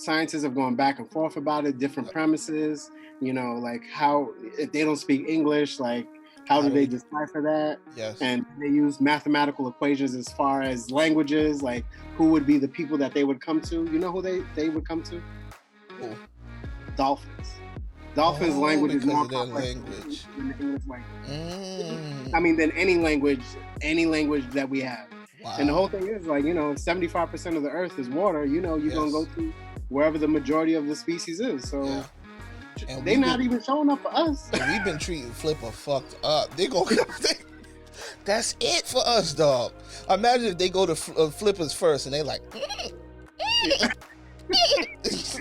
scientists have gone back and forth about it, different premises, like how, if they don't speak English, like how do they decipher that? Yes. And they use mathematical equations as far as languages, like who would be the people that they would come to. You know who they would come to? Who? Dolphins. Dolphins' language is more because of their complex language. than the English language. Mm. I mean, than any language that we have. Wow. And the whole thing is, like, 75% of the earth is water. You're going to go to wherever the majority of the species is. So they're not even showing up for us. And we've been treating Flipper fucked up. They go. That's it for us, dog. Imagine if they go to Flippers first and they like.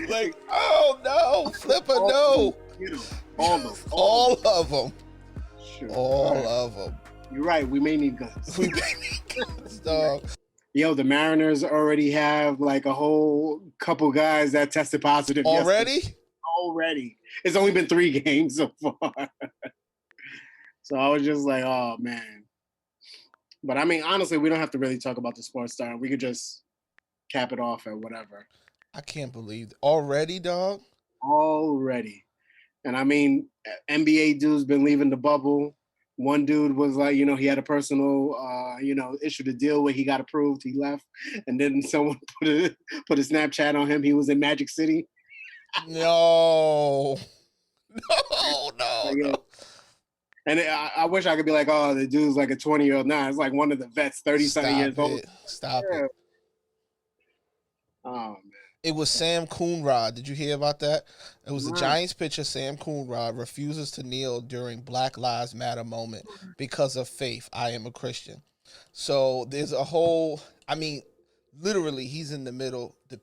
Like, oh no, Flipper, no. All of them. Sure. All of them. You're right. We may need guns. We may need guns, dog. Yo, the Mariners already have like a whole couple guys that tested positive. Already? Yesterday. Already. It's only been 3 games so far. So I was just like, oh man. But I mean, honestly, we don't have to really talk about the sports star. We could just cap it off at whatever. I can't believe already, dog. Already. And I mean, NBA dudes been leaving the bubble. One dude was like, he had a personal, issue to deal with. He got approved. He left. And then someone put a Snapchat on him. He was in Magic City. No. And I wish I could be like, oh, the dude's like a 20-year-old. Nah, it's like one of the vets, 30-something years old. Stop it. Oh, man. It was Sam Coonrod. Did you hear about that? It was the Giants pitcher, Sam Coonrod, refuses to kneel during Black Lives Matter moment because of faith. I am a Christian. So there's a whole, I mean, literally he's in the middle. The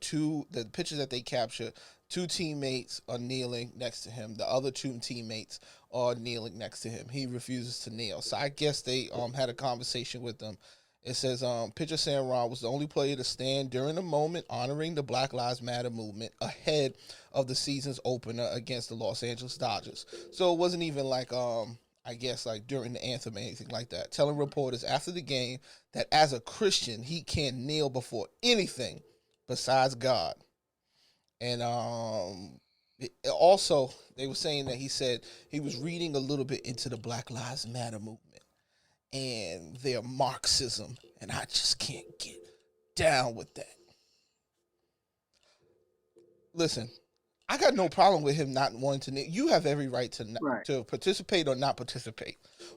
pitchers that they captured, 2 teammates are kneeling next to him. The other 2 teammates are kneeling next to him. He refuses to kneel. So I guess they had a conversation with them. It says, pitcher Sam Ron was the only player to stand during the moment honoring the Black Lives Matter movement ahead of the season's opener against the Los Angeles Dodgers. So it wasn't even like, I guess, like during the anthem or anything like that. Telling reporters after the game that as a Christian, he can't kneel before anything besides God. And also, they were saying that he said he was reading a little bit into the Black Lives Matter movement and their Marxism, and I just can't get down with that. Listen, I got no problem with him not wanting to. You have every right to participate or not participate,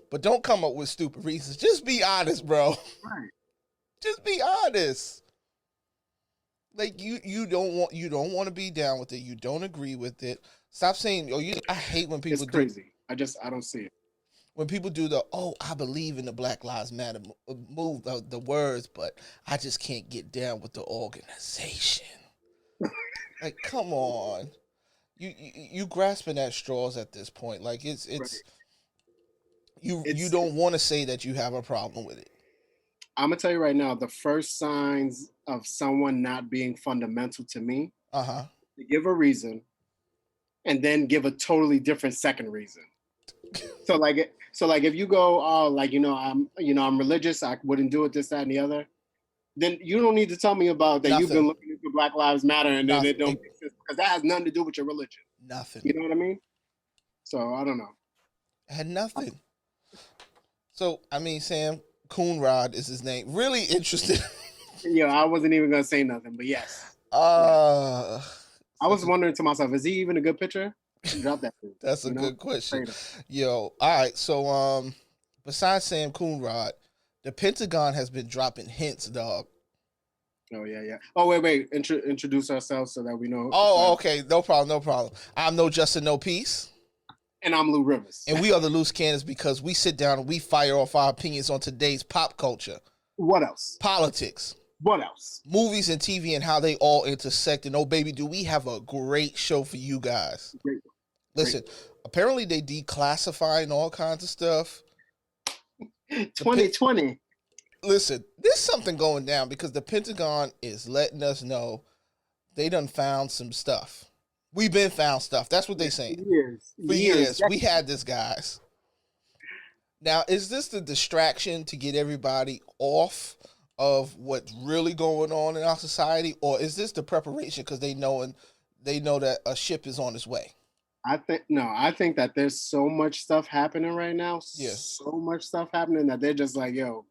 but don't come up with stupid reasons. Just be honest, bro. Right. Just be honest. Like you don't want to be down with it. You don't agree with it. Stop saying, I hate when people. It's crazy. I don't see it. When people do I believe in the Black Lives Matter move, the words, but I just can't get down with the organization. Like, come on, you grasping at straws at this point. Like it's you don't want to say that you have a problem with it. I'm gonna tell you right now, the first signs of someone not being fundamental to me, to give a reason, and then give a totally different second reason. So like if you go, I'm religious, I wouldn't do it, this, that, and the other, then you don't need to tell me about that. Nothing. You've been looking into Black Lives Matter and then it don't make sense because that has nothing to do with your religion. Nothing. You know what I mean? So I don't know. It had nothing. So I mean, Sam Coonrod is his name. Really interested. Yeah, I wasn't even gonna say nothing, but yes. I was wondering to myself, is he even a good pitcher? Drop that. That's a good question. Yo, all right. So, besides Sam Coonrod, the Pentagon has been dropping hints, dog. Oh yeah. Oh wait. Introduce ourselves so that we know. Oh, okay. No problem. I'm No Justin, No Peace. And I'm Lou Rivers. And we are the Loose Cannons because we sit down and we fire off our opinions on today's pop culture. What else? Politics. What else? Movies and TV and how they all intersect. And oh, baby, do we have a great show for you guys. Great. Listen, apparently they declassifying all kinds of stuff. 2020. Listen, there's something going down because the Pentagon is letting us know they done found some stuff. We've been found stuff. That's what they're saying. For years. We had this, guys. Now, is this the distraction to get everybody off of what's really going on in our society, or is this the preparation because they know that a ship is on its way? I think that there's so much stuff happening right now, Yeah. so much stuff happening that they're just like, yo,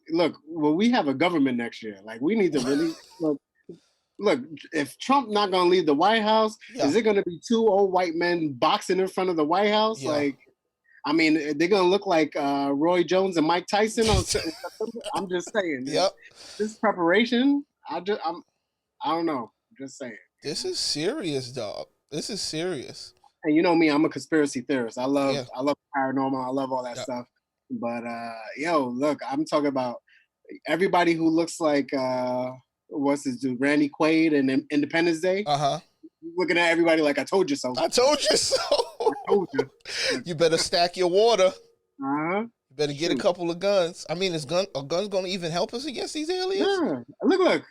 look, well, we have a government next year. Like, we need to really look. If Trump not gonna leave the White House, is it gonna be two old white men boxing in front of the White House? Like, I mean, they're gonna look like Roy Jones and Mike Tyson on September. I'm just saying. Yep. This preparation, I don't know. I'm just saying. This is serious, dog. This is serious. And you know me, I'm a conspiracy theorist. I love paranormal. I love all that stuff. But yo, look, I'm talking about everybody who looks like what's his dude, Randy Quaid and Independence Day. Looking at everybody like, I told you so. I told you so. I told you. You better stack your water. You better get a couple of guns. I mean, are guns going to even help us against these aliens? Yeah. Look.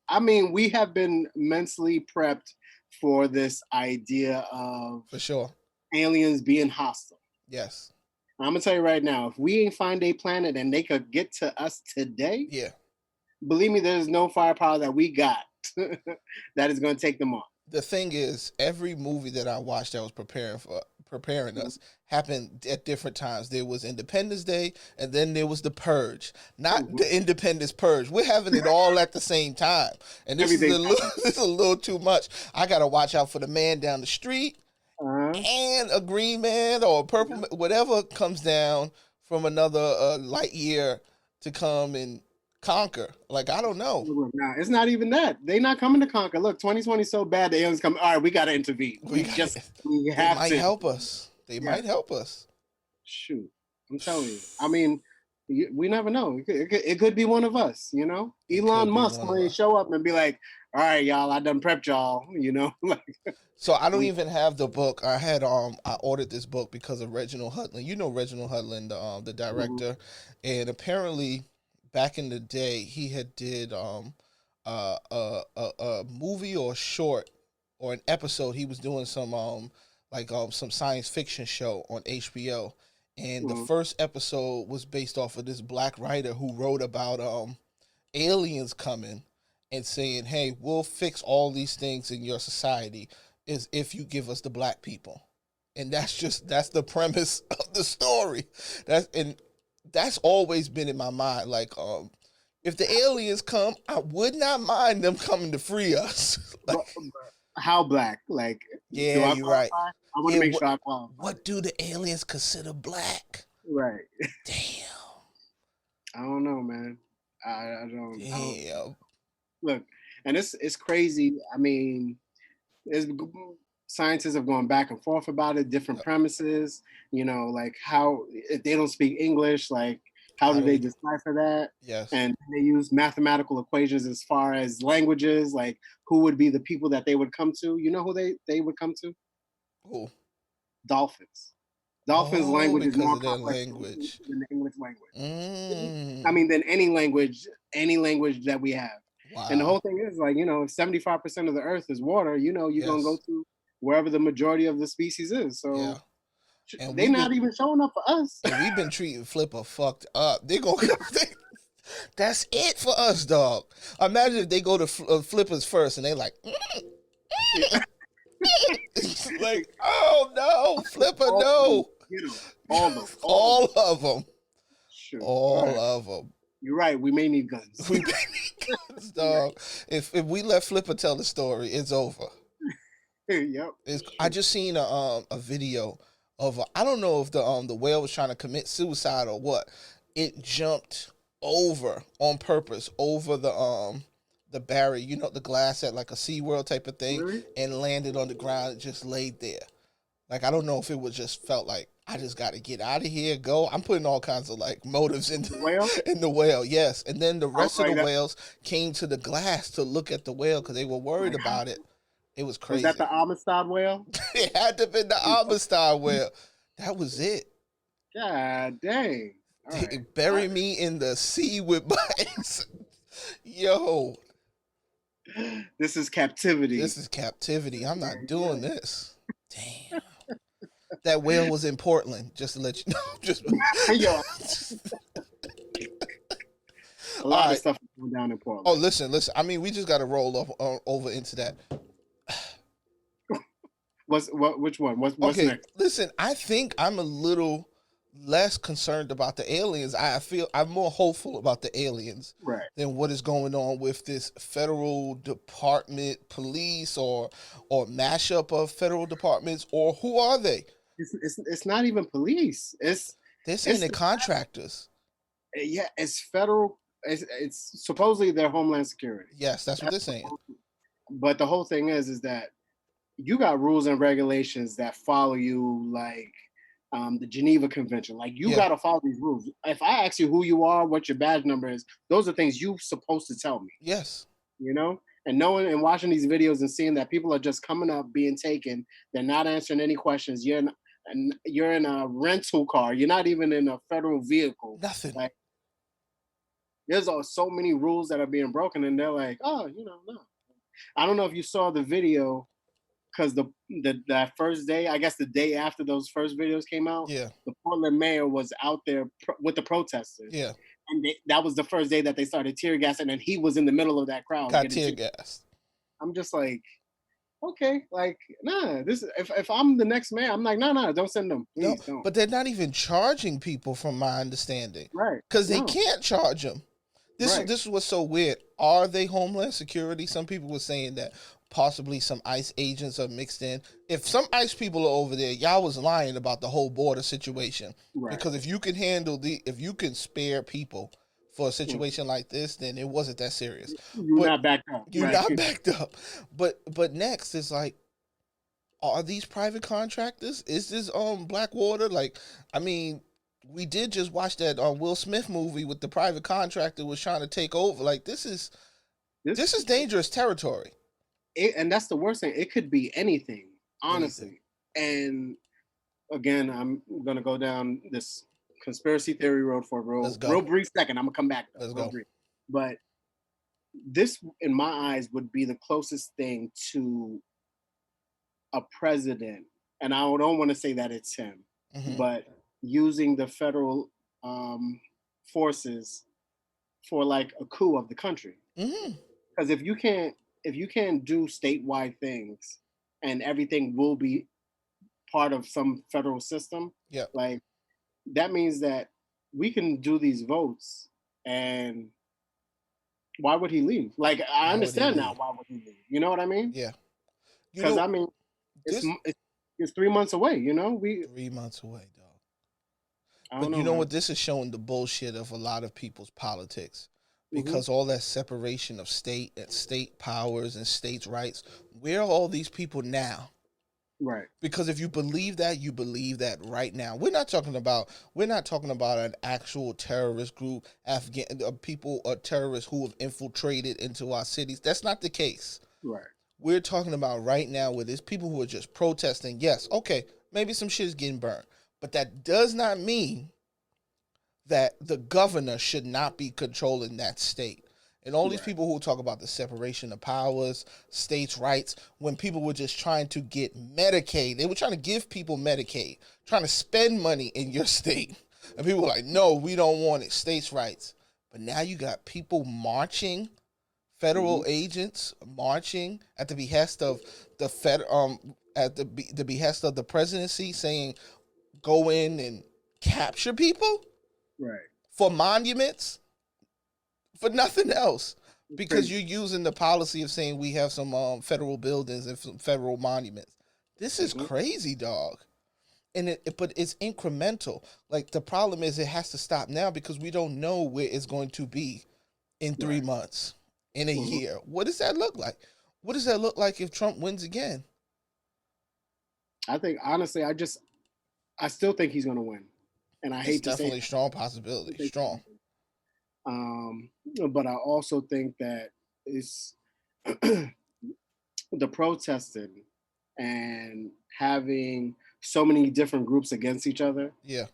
I mean, we have been mentally prepped for this idea of, for sure, aliens being hostile. Yes. I'm gonna tell you right now, if we ain't find a planet and they could get to us today, believe me, there's no firepower that we got that is gonna take them on. The thing is, every movie that I watched that was preparing us happened at different times. There was Independence Day, and then there was The Purge. Not the Independence Purge. We're having it all at the same time, and this is a little too much. I gotta watch out for the man down the street, and a green man or a purple, whatever comes down from another light year to come and conquer. Like, I don't know. Nah, it's not even that. They not coming to conquer. Look, 2020 is so bad, the aliens come. All right, we got to intervene. We have to. They might help us. They might help us. Shoot, I'm telling you. I mean, we never know. It could be one of us, you know? Elon Musk might show up and be like, all right, y'all, I done prepped y'all, you know? So I don't even have the book. I ordered this book because of Reginald Hudlin. You know Reginald Hudlin, the director. And apparently back in the day, he had did a movie or a short or an episode. He was doing some some science fiction show on HBO, and the first episode was based off of this black writer who wrote about aliens coming and saying, "Hey, we'll fix all these things in your society is if you give us the black people." And that's the premise of the story. That's always been in my mind. Like, if the aliens come, I would not mind them coming to free us. Like, how black? Like, yeah, you're right. I want to make sure I qualify. What do the aliens consider black? Right. Damn. I don't know, man. I don't. Damn. Look, and it's crazy. I mean, scientists have gone back and forth about it, different premises. You know, like how if they don't speak English, like how do they decipher that? Yes. And they use mathematical equations as far as languages, like who would be the people that they would come to. You know who they would come to? Who? Dolphins. Dolphins' language is more complex language than the English language. I mean, than any language that we have. Wow. And the whole thing is like, you know, if 75% of the earth is water, you know, you're gonna go to wherever the majority of the species is. So they're not even showing up for us. And we've been treating Flipper fucked up. They're gonna that's it for us, dog. Imagine if they go to Flippers first and they like like, oh no, Flipper, no. All of them. Sure. All of them. You're right. We may need guns. We may need guns, dog. If we let Flipper tell the story, it's over. Yep. I just seen a video of I don't know if the whale was trying to commit suicide or what. It jumped over on purpose over the barrier, you know, the glass at like a SeaWorld type of thing, and landed on the ground and just laid there. Like, I don't know if it was just felt like, I just got to get out of here, go. I'm putting all kinds of like motives in the whale, yes. And then the rest of the whales came to the glass to look at the whale because they were worried about it. It was crazy. Was that the Amistad whale? It had to have been the Amistad whale. That was it. God dang. Right. Bury me in the sea with my yo. This is captivity. This is captivity. I'm not doing this. Damn. That whale was in Portland, just to let you know. Just yo. A lot of stuff is going down in Portland. Oh, listen. I mean, we just got to roll up over into that. Which one? What's okay, next? Listen, I think I'm a little less concerned about the aliens. I feel I'm more hopeful about the aliens than what is going on with this federal department police or mashup of federal departments, or who are they? It's not even police. They're saying they're contractors. Yeah, it's federal. It's supposedly their Homeland Security. Yes, that's what they're saying. But the whole thing is that you got rules and regulations that follow you, like the Geneva Convention. Like you got to follow these rules. If I ask you who you are, what your badge number is, those are things you're supposed to tell me. Yes. You know, and knowing and watching these videos and seeing that people are just coming up, being taken, they're not answering any questions. You're in a rental car. You're not even in a federal vehicle. Nothing. Like, there's so many rules that are being broken, and they're like, oh, no. I don't know if you saw the video, because that first day, I guess the day after those first videos came out, the Portland mayor was out there with the protesters. Yeah. And that was the first day that they started tear gassing, and he was in the middle of that crowd. Got tear gassed. I'm just like, okay, like, nah. This if I'm the next mayor, I'm like, no, don't send them. Please, don't. But they're not even charging people, from my understanding. Right. Because they can't charge them. This is what's so weird. Are they Homeland Security? Some people were saying that possibly some ICE agents are mixed in. If some ICE people are over there, y'all was lying about the whole border situation. Right. Because if you can spare people for a situation like this, then it wasn't that serious. You're not backed up. You're not backed up. But next is like, are these private contractors? Is this Blackwater? Like, I mean, we did just watch that Will Smith movie with the private contractor was trying to take over. Like, this is dangerous territory. And that's the worst thing. It could be anything, honestly. And again, I'm gonna go down this conspiracy theory road for a real brief second. I'm gonna come back. Let's go. But this, in my eyes, would be the closest thing to a president, and I don't want to say that it's him, but using the federal forces for like a coup of the country. Because if you can't do statewide things and everything will be part of some federal system, like that means that we can do these votes, and why would he leave? Like, I understand now why would he leave. You know what I mean? Yeah. Because I mean, it's 3 months away, 3 months away, dog. But you know what? This is showing the bullshit of a lot of people's politics. Because all that separation of state and state powers and states' rights, where are all these people now? Right. Because if you believe that, you believe that right now. We're not talking about an actual terrorist group, people or terrorists who have infiltrated into our cities. That's not the case. Right. We're talking about right now where there's people who are just protesting. Yes, okay, maybe some shit is getting burned, but that does not mean that the governor should not be controlling that state. And all these people who talk about the separation of powers, states' rights, when people were just trying to get Medicaid, they were trying to give people Medicaid, trying to spend money in your state. And people were like, no, we don't want it, states' rights. But now you got people marching, federal agents marching at the behest of the the behest of the presidency, saying, go in and capture people. Right. For monuments, for nothing else, because you're using the policy of saying we have some federal buildings and some federal monuments. This is crazy, dog. And but it's incremental. Like, the problem is it has to stop now because we don't know where it's going to be in 3 months, in a year. What does that look like? What does that look like if Trump wins again? I think, honestly, I still think he's going to win. And I hate to say it's definitely a strong possibility. Strong. But I also think that it's the protesting and having so many different groups against each other. Yeah.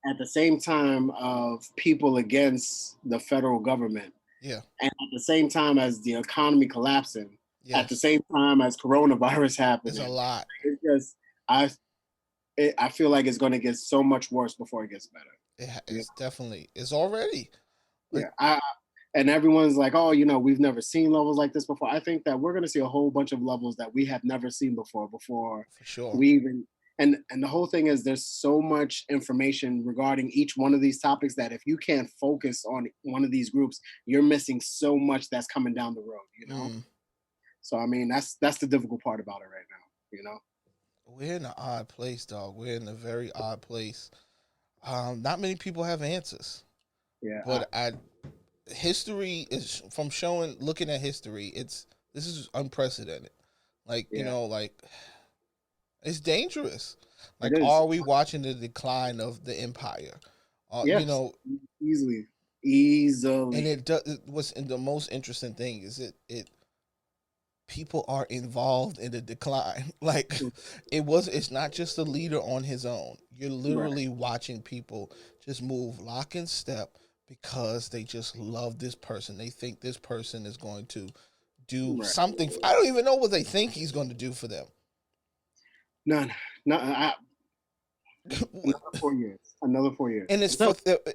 At the same time of people against the federal government. Yeah. And at the same time as the economy collapsing. Yes. At the same time as coronavirus happening. It's a lot. It's just, I feel like it's going to get so much worse before it gets better. It's definitely, it's already. Like, yeah, and everyone's like, oh, we've never seen levels like this before. I think that we're going to see a whole bunch of levels that we have never seen before For sure. we even, and the whole thing is there's so much information regarding each one of these topics that if you can't focus on one of these groups, you're missing so much that's coming down the road. So I mean, that's the difficult part about it right now. We're in an odd place, dog. We're in a very odd place. Not many people have answers. Yeah. But history is looking at history. This is unprecedented. Like, like it's dangerous. Like, are we watching the decline of the empire? Yes, easily. And what's the most interesting thing is it people are involved in the decline. Like, it's not just the leader on his own. You're literally watching people just move lock and step because they just love this person. They think this person is going to do something. I don't even know what they think he's going to do for them. None. Another 4 years. And it's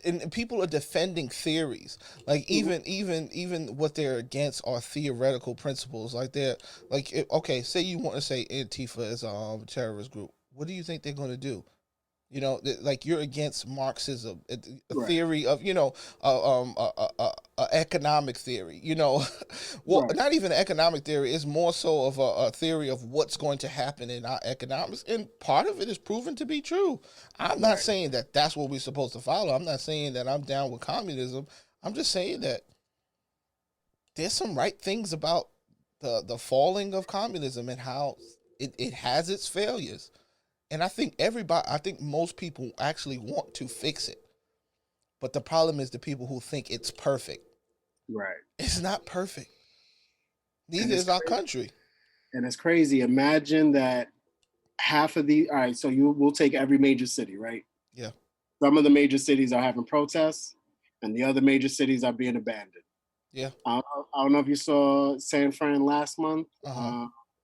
and people are defending theories. Like even what they're against are theoretical principles. Like okay, say you want to say Antifa is a terrorist group. What do you think they're going to do? Like you're against Marxism, a theory of, economic theory, not even economic theory. It's more so of a theory of what's going to happen in our economics. And part of it is proven to be true. I'm not saying that that's what we're supposed to follow. I'm not saying that I'm down with communism. I'm just saying that there's some right things about the falling of communism and how it has its failures. And I think most people actually want to fix it. But the problem is the people who think it's perfect. Right. It's not perfect. Neither is our country. And it's crazy. Imagine that half of all right, so we'll take every major city, right? Yeah. Some of the major cities are having protests and the other major cities are being abandoned. Yeah. I don't know if you saw San Fran last month.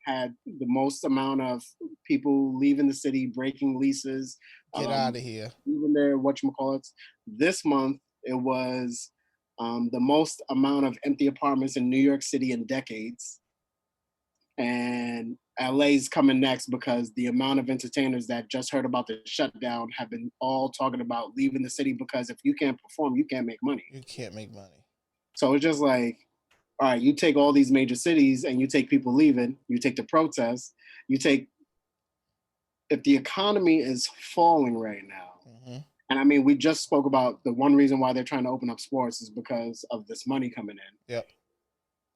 Had the most amount of people leaving the city, breaking leases. Get out of here. Even their whatchamacallits. This month, it was the most amount of empty apartments in New York City in decades. And LA's coming next because the amount of entertainers that just heard about the shutdown have been all talking about leaving the city because if you can't perform, you can't make money. You can't make money. So it's just like, all right, you take all these major cities and you take people leaving, you take the protests, if the economy is falling right now, and I mean, we just spoke about the one reason why they're trying to open up sports is because of this money coming in. Yep.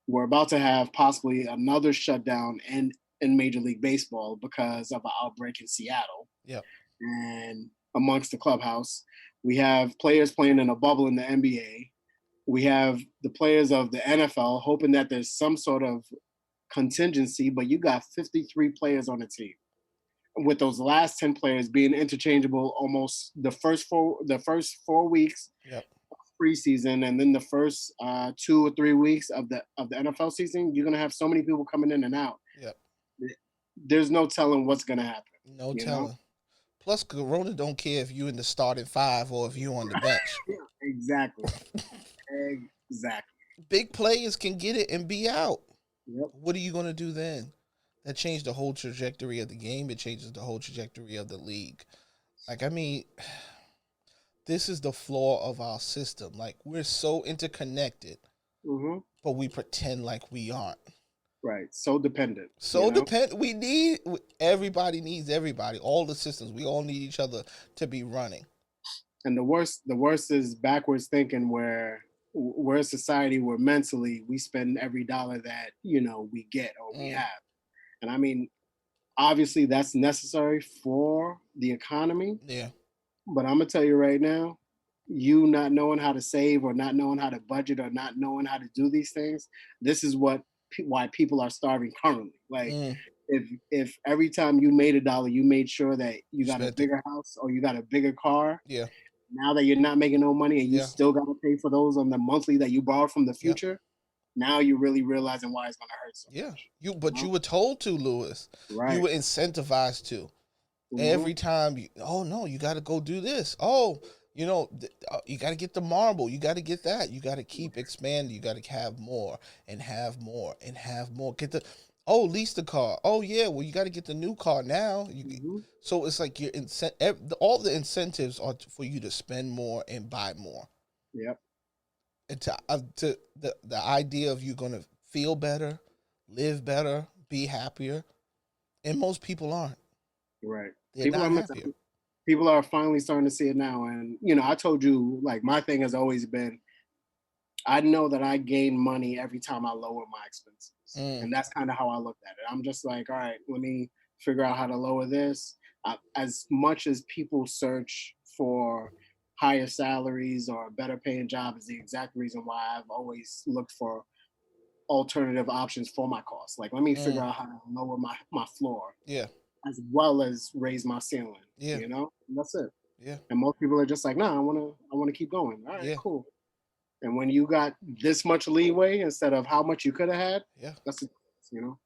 We're about to have possibly another shutdown in Major League Baseball because of an outbreak in Seattle. Yep. And amongst the clubhouse, we have players playing in a bubble in the NBA. We have the players of the NFL hoping that there's some sort of contingency, but you got 53 players on the team. With those last 10 players being interchangeable almost the first 4 weeks of preseason, and then the first 2 or 3 weeks of the NFL season, you're gonna have so many people coming in and out. Yep. There's no telling what's gonna happen. No telling. Plus, Corona don't care if you in the starting five or if you on the bench. Exactly. Exactly. Big players can get it and be out. Yep. What are you going to do then? That changed the whole trajectory of the game. It changes the whole trajectory of the league. Like, I mean, this is the flaw of our system. Like, we're so interconnected, but we pretend like we aren't. Right. So dependent. Dependent. Everybody needs everybody. All the systems. We all need each other to be running. And the worst is backwards thinking where we're a society where mentally we spend every dollar that, we get or we have. And I mean, obviously that's necessary for the economy. Yeah. But I'm going to tell you right now, you not knowing how to save or not knowing how to budget or not knowing how to do these things, this is why people are starving currently. Like if every time you made $1, you made sure that you got a bigger house or you got a bigger car. Yeah. Now that you're not making no money and you still got to pay for those on the monthly that you borrowed from the future, now you're really realizing why it's going to hurt so much. You were told to, Lewis. Right. You were incentivized to. Every time, you got to go do this. Oh, You know, you got to get the marble. You got to get that. You got to keep expanding. You got to have more and have more and have more. Get the lease the car. Oh yeah, well you got to get the new car now. So it's like all the incentives are for you to spend more and buy more. Yep. And to the idea of you gonna feel better, live better, be happier, and most people aren't. Right. They're not happier. People are finally starting to see it now, and I told you, like, my thing has always been, I know that I gain money every time I lower my expenses. And that's kind of how I looked at it. I'm just like, all right, let me figure out how to lower this. As much as people search for higher salaries or a better paying job, is the exact reason why I've always looked for alternative options for my costs. Like, let me figure out how to lower my floor. Yeah. As well as raise my ceiling. Yeah. And that's it. Yeah. And most people are just like, nah, I wanna keep going. All right, cool. And when you got this much leeway instead of how much you could have had, that's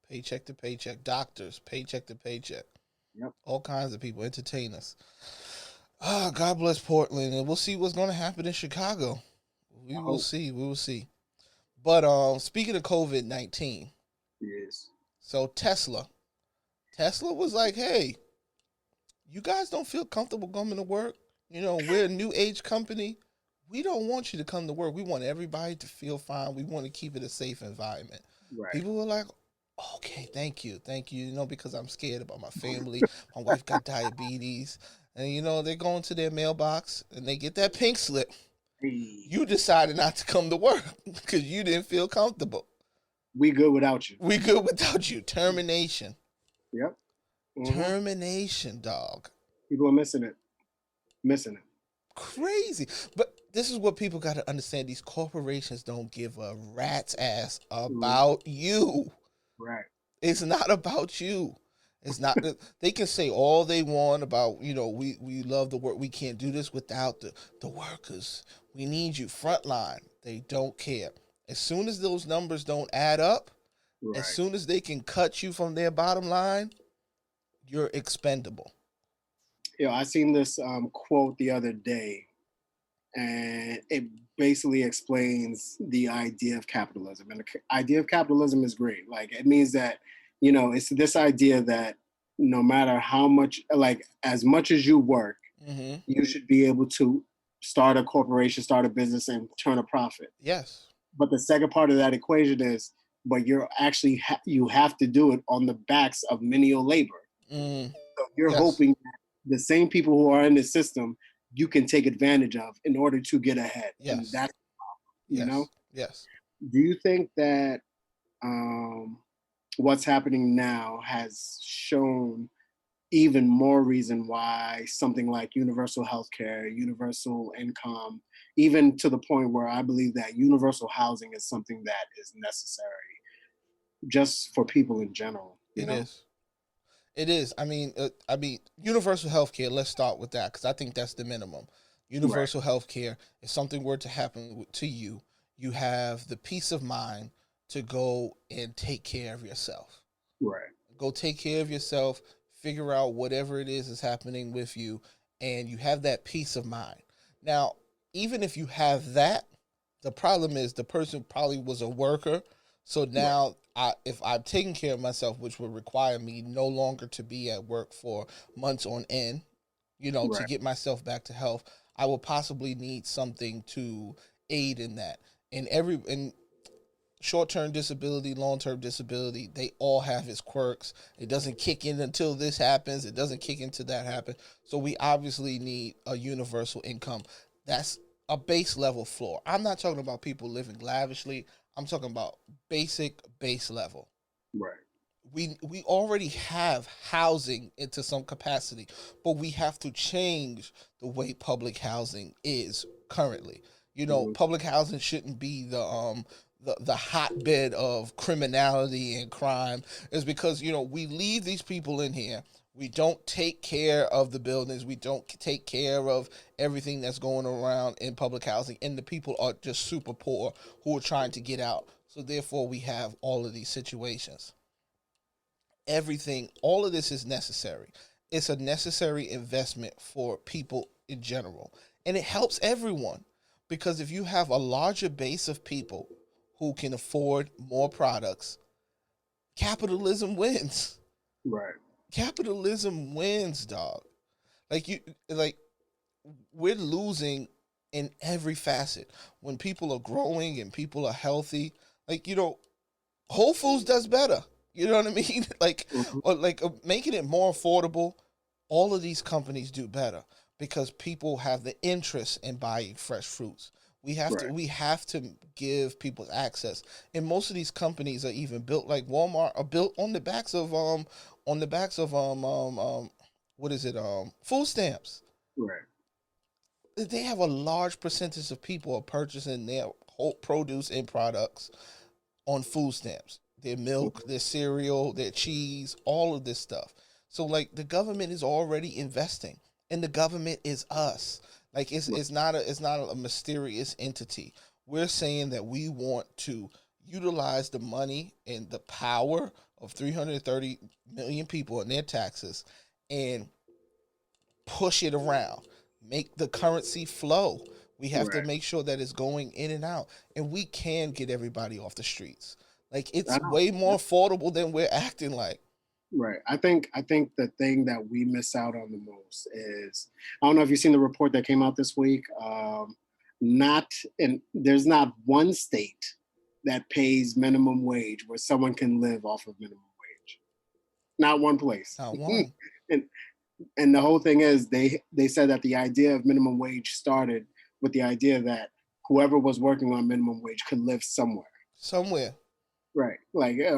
paycheck to paycheck. Doctors, paycheck to paycheck. Yep. All kinds of people, entertainers. God bless Portland, and we'll see what's going to happen in Chicago. We will see. We will see. But speaking of COVID-19, yes. So Tesla was like, hey, you guys don't feel comfortable coming to work? We're a new age company. We don't want you to come to work. We want everybody to feel fine. We want to keep it a safe environment. Right. People were like, okay, thank you. Because I'm scared about my family. My wife got diabetes. And, they go into their mailbox and they get that pink slip. Hey. You decided not to come to work because you didn't feel comfortable. We good without you. We good without you. Termination. Yep. Termination, dog. People are missing it. Crazy. But this is what people got to understand. These corporations don't give a rat's ass about you. Right. It's not about you. It's not. They can say all they want about, we love the work. We can't do this without the workers. We need you. Frontline. They don't care. As soon as those numbers don't add up, as soon as they can cut you from their bottom line, you're expendable. I seen this quote the other day, and it basically explains the idea of capitalism. And the idea of capitalism is great. Like, it means that, it's this idea that no matter how much, like, as much as you work, you should be able to start a corporation, start a business, and turn a profit. Yes. But the second part of that equation is, but you're actually, you have to do it on the backs of menial labor. So you're hoping that the same people who are in the system, you can take advantage of in order to get ahead. Yes. And that's the problem, Yes. Do you think that what's happening now has shown even more reason why something like universal healthcare, universal income, even to the point where I believe that universal housing is something that is necessary just for people in general? It is. It is. I mean, universal health care, let's start with that because I think that's the minimum. Universal health care, if something were to happen to you, you have the peace of mind to go and take care of yourself. Right. Go take care of yourself, figure out whatever it is happening with you, and you have that peace of mind. Now, even if you have that, the problem is the person probably was a worker. So now if I'm taking care of myself, which would require me no longer to be at work for months on end, to get myself back to health, I will possibly need something to aid in that. And short-term disability, long-term disability, they all have its quirks. It doesn't kick in until this happens. It doesn't kick into that happen. So we obviously need a universal income. That's a base level floor. I'm not talking about people living lavishly. I'm talking about base level. Right. We already have housing into some capacity, but we have to change the way public housing is currently. Public housing shouldn't be the hotbed of criminality and crime. Is because we leave these people in here. We don't take care of the buildings. We don't take care of everything that's going around in public housing. And the people are just super poor who are trying to get out. So therefore, we have all of these situations. All of this is necessary. It's a necessary investment for people in general. And it helps everyone, because if you have a larger base of people who can afford more products, capitalism wins. Right. Capitalism wins, dog. Like you like we're losing in every facet. When people are growing and people are healthy, like, Whole Foods does better. You know what I mean? Like, Mm-hmm. or like making it more affordable. All of these companies do better because people have the interest in buying fresh fruits. Right. We have to give people access. And most of these companies are even built like Walmart, are built on the backs of what is it, food stamps. Right. They have a large percentage of people are purchasing their whole produce and products on food stamps. Their milk, their cereal, their cheese, all of this stuff. So like the government is already investing, and the government is us. Like it's not a mysterious entity. We're saying that we want to utilize the money and the power of 330 million people and their taxes and push it around, make the currency flow. We have to Right. make sure that it's going in and out, and we can get everybody off the streets. Like I it's know. way more affordable than we're acting like. Right. I think the thing that we miss out on the most is, I don't know if you've seen the report that came out this week. Not and There's not one state that pays minimum wage where someone can live off of minimum wage. Not one place. Not one. and and the whole thing is, they said that the idea of minimum wage started with the idea that whoever was working on minimum wage could live somewhere. Somewhere. Right. Like it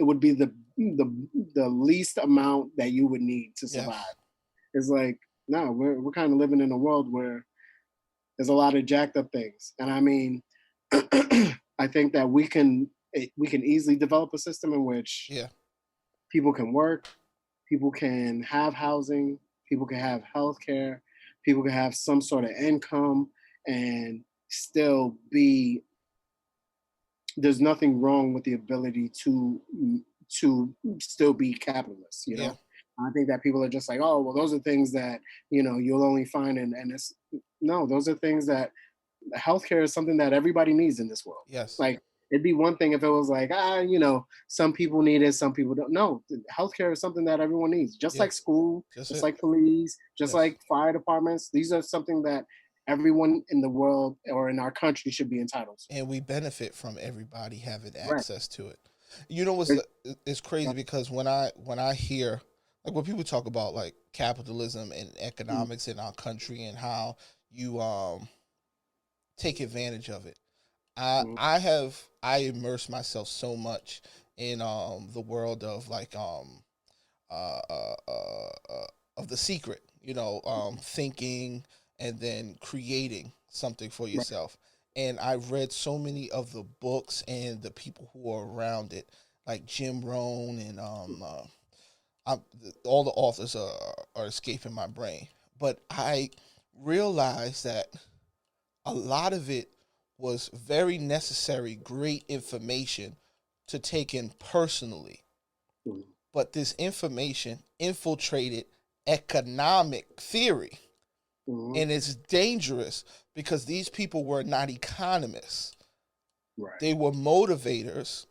would be the least amount that you would need to survive. Yes. It's like, no, we're kind of living in a world where there's a lot of jacked up things. And I mean, I think that we can easily develop a system in which Yeah. people can work, people can have housing, people can have health care, people can have some sort of income and still be there's nothing wrong with the ability to still be capitalist, you Yeah. know. I think that people are just like, oh well, those are things that you'll only find in, and it's no, those are things that healthcare is something that everybody needs in this world. Yes. Like, it'd be one thing if it was like, some people need it, some people don't. No, healthcare is something that everyone needs, just Yeah. like school, Just just it. like police, just Yes. like fire departments. These are something that everyone in the world or in our country should be entitled to. And we benefit from everybody having Right. access to it. You know what's There's- it's crazy because when I hear, like, when people talk about like capitalism and economics in our country and how you take advantage of it, I immerse myself so much in the world of like uh, uh, uh, of The Secret, thinking and then creating something for right. yourself. And I've read so many of the books and the people who are around it, like Jim Rohn and all the authors are escaping my brain. But I realized that a lot of it was very necessary, great information to take in personally, Mhm. but this information infiltrated economic theory. Mhm. And it's dangerous because these people were not economists. Right. They were motivators,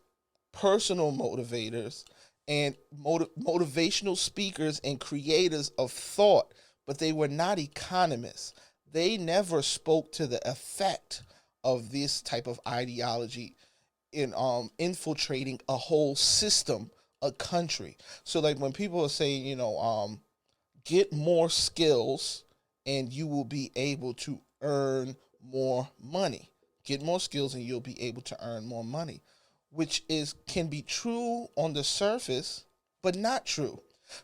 personal motivators, and motivational speakers and creators of thought, but they were not economists. They never spoke to the effect of this type of ideology in infiltrating a whole system, a country. So like when people are saying, get more skills and you will be able to earn more money. Get more skills and you'll be able to earn more money, which is can be true on the surface, but not true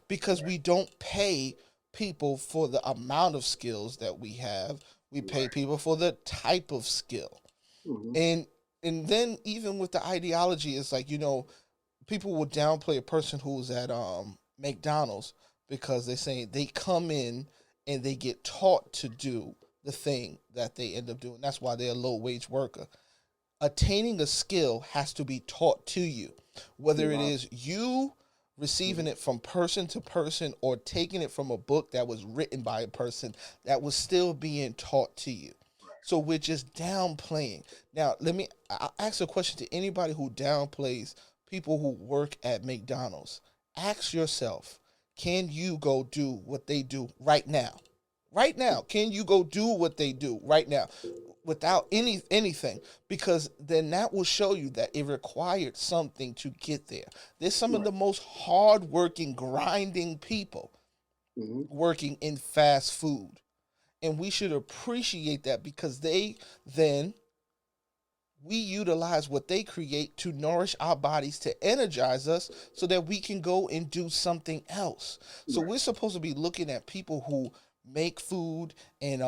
because Right. we don't pay people for the amount of skills that we have. We pay Right. people for the type of skill. Mhm. And and then even with the ideology, it's like, people will downplay a person who's at McDonald's because they say they come in and they get taught to do the thing that they end up doing. That's why they're a low wage worker. Attaining a skill has to be taught to you, whether it Wow. is you receiving it from person to person or taking it from a book that was written by a person that was still being taught to you. So we're just downplaying. Now, I'll ask a question to anybody who downplays people who work at McDonald's. Ask yourself, can you go do what they do right now? Right now, can you go do what they do right now without anything? Because then that will show you that it required something to get there. There's some of the most hardworking, grinding people working in fast food. And we should appreciate that because we utilize what they create to nourish our bodies, to energize us so that we can go and do something else. So we're supposed to be looking at people who make food and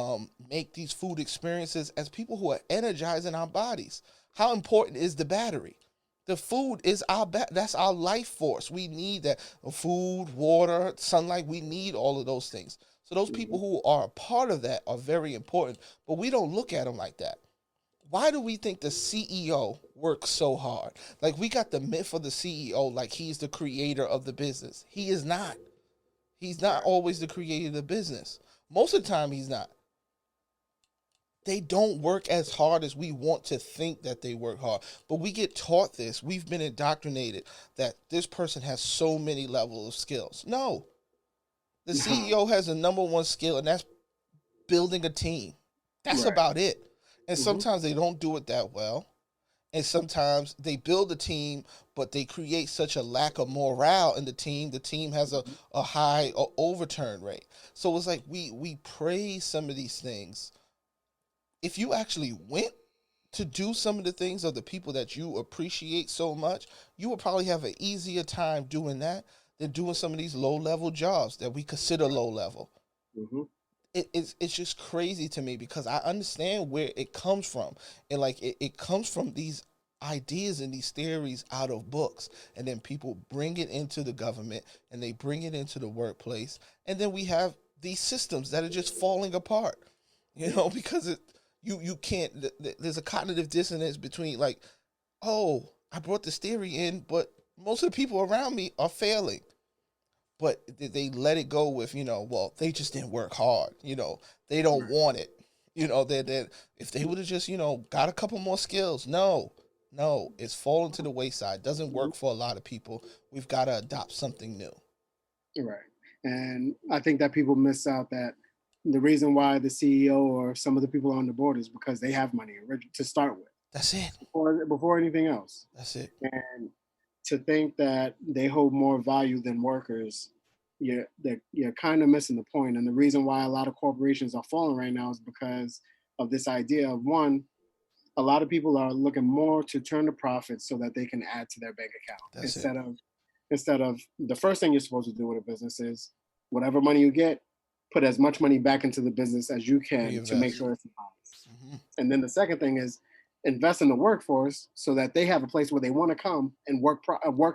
make these food experiences as people who are energizing our bodies. How important is the battery? The food is that's our life force. We need that food, water, sunlight. We need all of those things. So those people who are a part of that are very important, but we don't look at them like that. Why do we think the CEO works so hard? Like, we got the myth of the CEO like he's the creator of the business. He is not. He's not always the creator of the business. Most of the time, he's not. They don't work as hard as we want to think that they work hard. But we get taught this. We've been indoctrinated that this person has so many levels of skills. No. The CEO has a number one skill, and that's building a team. That's about it. And sometimes they don't do it that well. And sometimes they build a team, but they create such a lack of morale in the team. The team has a high overturn rate. So it's like we praise some of these things. If you actually went to do some of the things of the people that you appreciate so much, you would probably have an easier time doing that than doing some of these low-level jobs that we consider low-level. It's just crazy to me because I understand where it comes from. And like it comes from these ideas and these theories out of books. And then people bring it into the government and they bring it into the workplace. And then we have these systems that are just falling apart, because you can't, there's a cognitive dissonance between like, oh, I brought this theory in, but most of the people around me are failing. But they let it go with, well, they just didn't work hard. They don't want it. That if they would have just, got a couple more skills. No, it's fallen to the wayside. Doesn't work for a lot of people. We've got to adopt something new. Right. And I think that people miss out that the reason why the CEO or some of the people on the board is because they have money to start with. That's it. Before anything else. That's it. And to think that they hold more value than workers, you're kind of missing the point. And the reason why a lot of corporations are falling right now is because of this idea of, one, a lot of people are looking more to turn the profits so that they can add to their bank account. Instead of the first thing you're supposed to do with a business is whatever money you get, put as much money back into the business as you can to make sure it's nice. And then the second thing is invest in the workforce so that they have a place where they want to come and work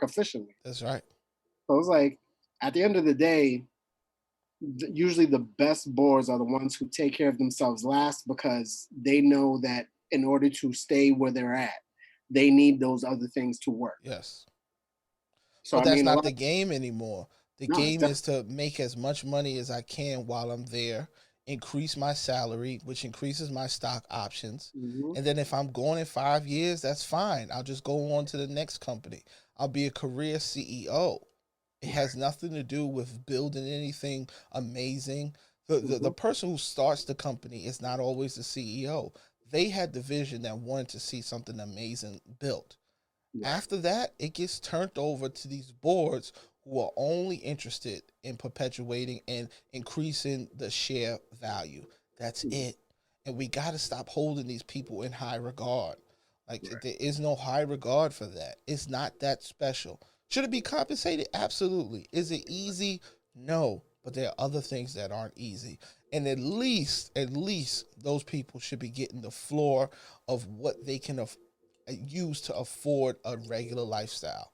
efficiently. That's right. So it's like, at the end of the day, usually the best boards are the ones who take care of themselves last because they know that in order to stay where they're at, they need those other things to work. Yes. So but that's not the game anymore. The game is to make as much money as I can while I'm there, increase my salary, which increases my stock options. And then if I'm going in 5 years, that's fine. I'll just go on to the next company. I'll be a career CEO. It has nothing to do with building anything amazing. The person who starts the company is not always the CEO. They had the vision that wanted to see something amazing built. After that, it gets turned over to these boards who are only interested in perpetuating and increasing the share value. That's it. And we got to stop holding these people in high regard. Like, there is no high regard for that. It's not that special. Should it be compensated? Absolutely. Is it easy? No. But there are other things that aren't easy. And at least those people should be getting the floor of what they can use to afford a regular lifestyle.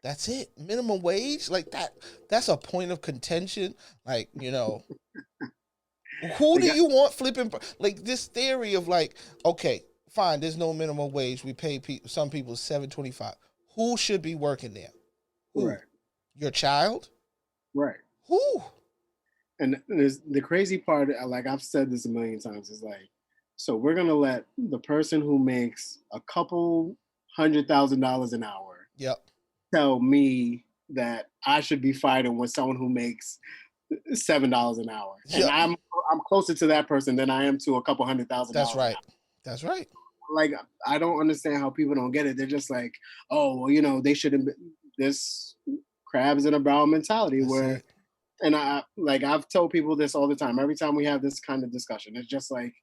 That's it. Minimum wage, like that's a point of contention. Like, who do you want flipping? Like, this theory of like, okay, fine, there's no minimum wage. We pay some people $7.25. Who should be working there? Who? Right. Your child? Right. Who? And there's the crazy part, like I've said this a million times, is like, so we're gonna let the person who makes a couple $100,000 an hour tell me that I should be fighting with someone who makes $7 an hour, and I'm closer to that person than I am to a couple $100,000. That's right. That's right. Like, I don't understand how people don't get it. They're just like, oh, well, they shouldn't. This crabs in a barrel mentality where. And I've told people this all the time. Every time we have this kind of discussion, it's just like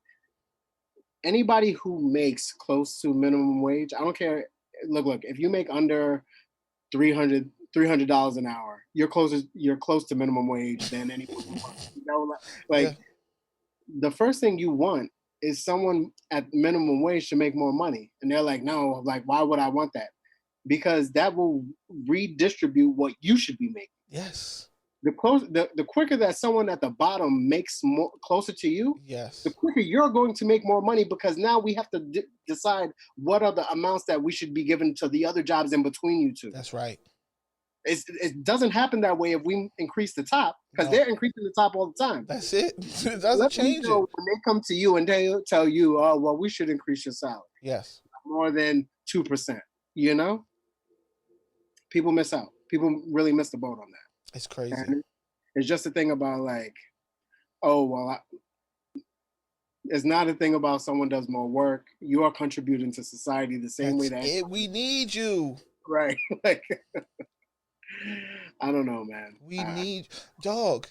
anybody who makes close to minimum wage, I don't care. Look, if you make under $300 an hour, you're close to minimum wage than anyone who wants. The first thing you want is someone at minimum wage to make more money. And they're like, no, like, why would I want that? Because that will redistribute what you should be making. Yes. The quicker that someone at the bottom makes more closer to you, the quicker you're going to make more money, because now we have to decide what are the amounts that we should be given to the other jobs in between you two. That's right. It doesn't happen that way if we increase the top, because they're increasing the top all the time. That's it. It doesn't change it. When they come to you and they tell you, oh, well, we should increase your salary. Yes. More than 2%, People miss out. People really miss the boat on that. It's crazy. And it's just a thing about like, oh, well, it's not a thing about someone does more work. You are contributing to society the same way that we need you. Right. Like, I don't know, man. We need dog.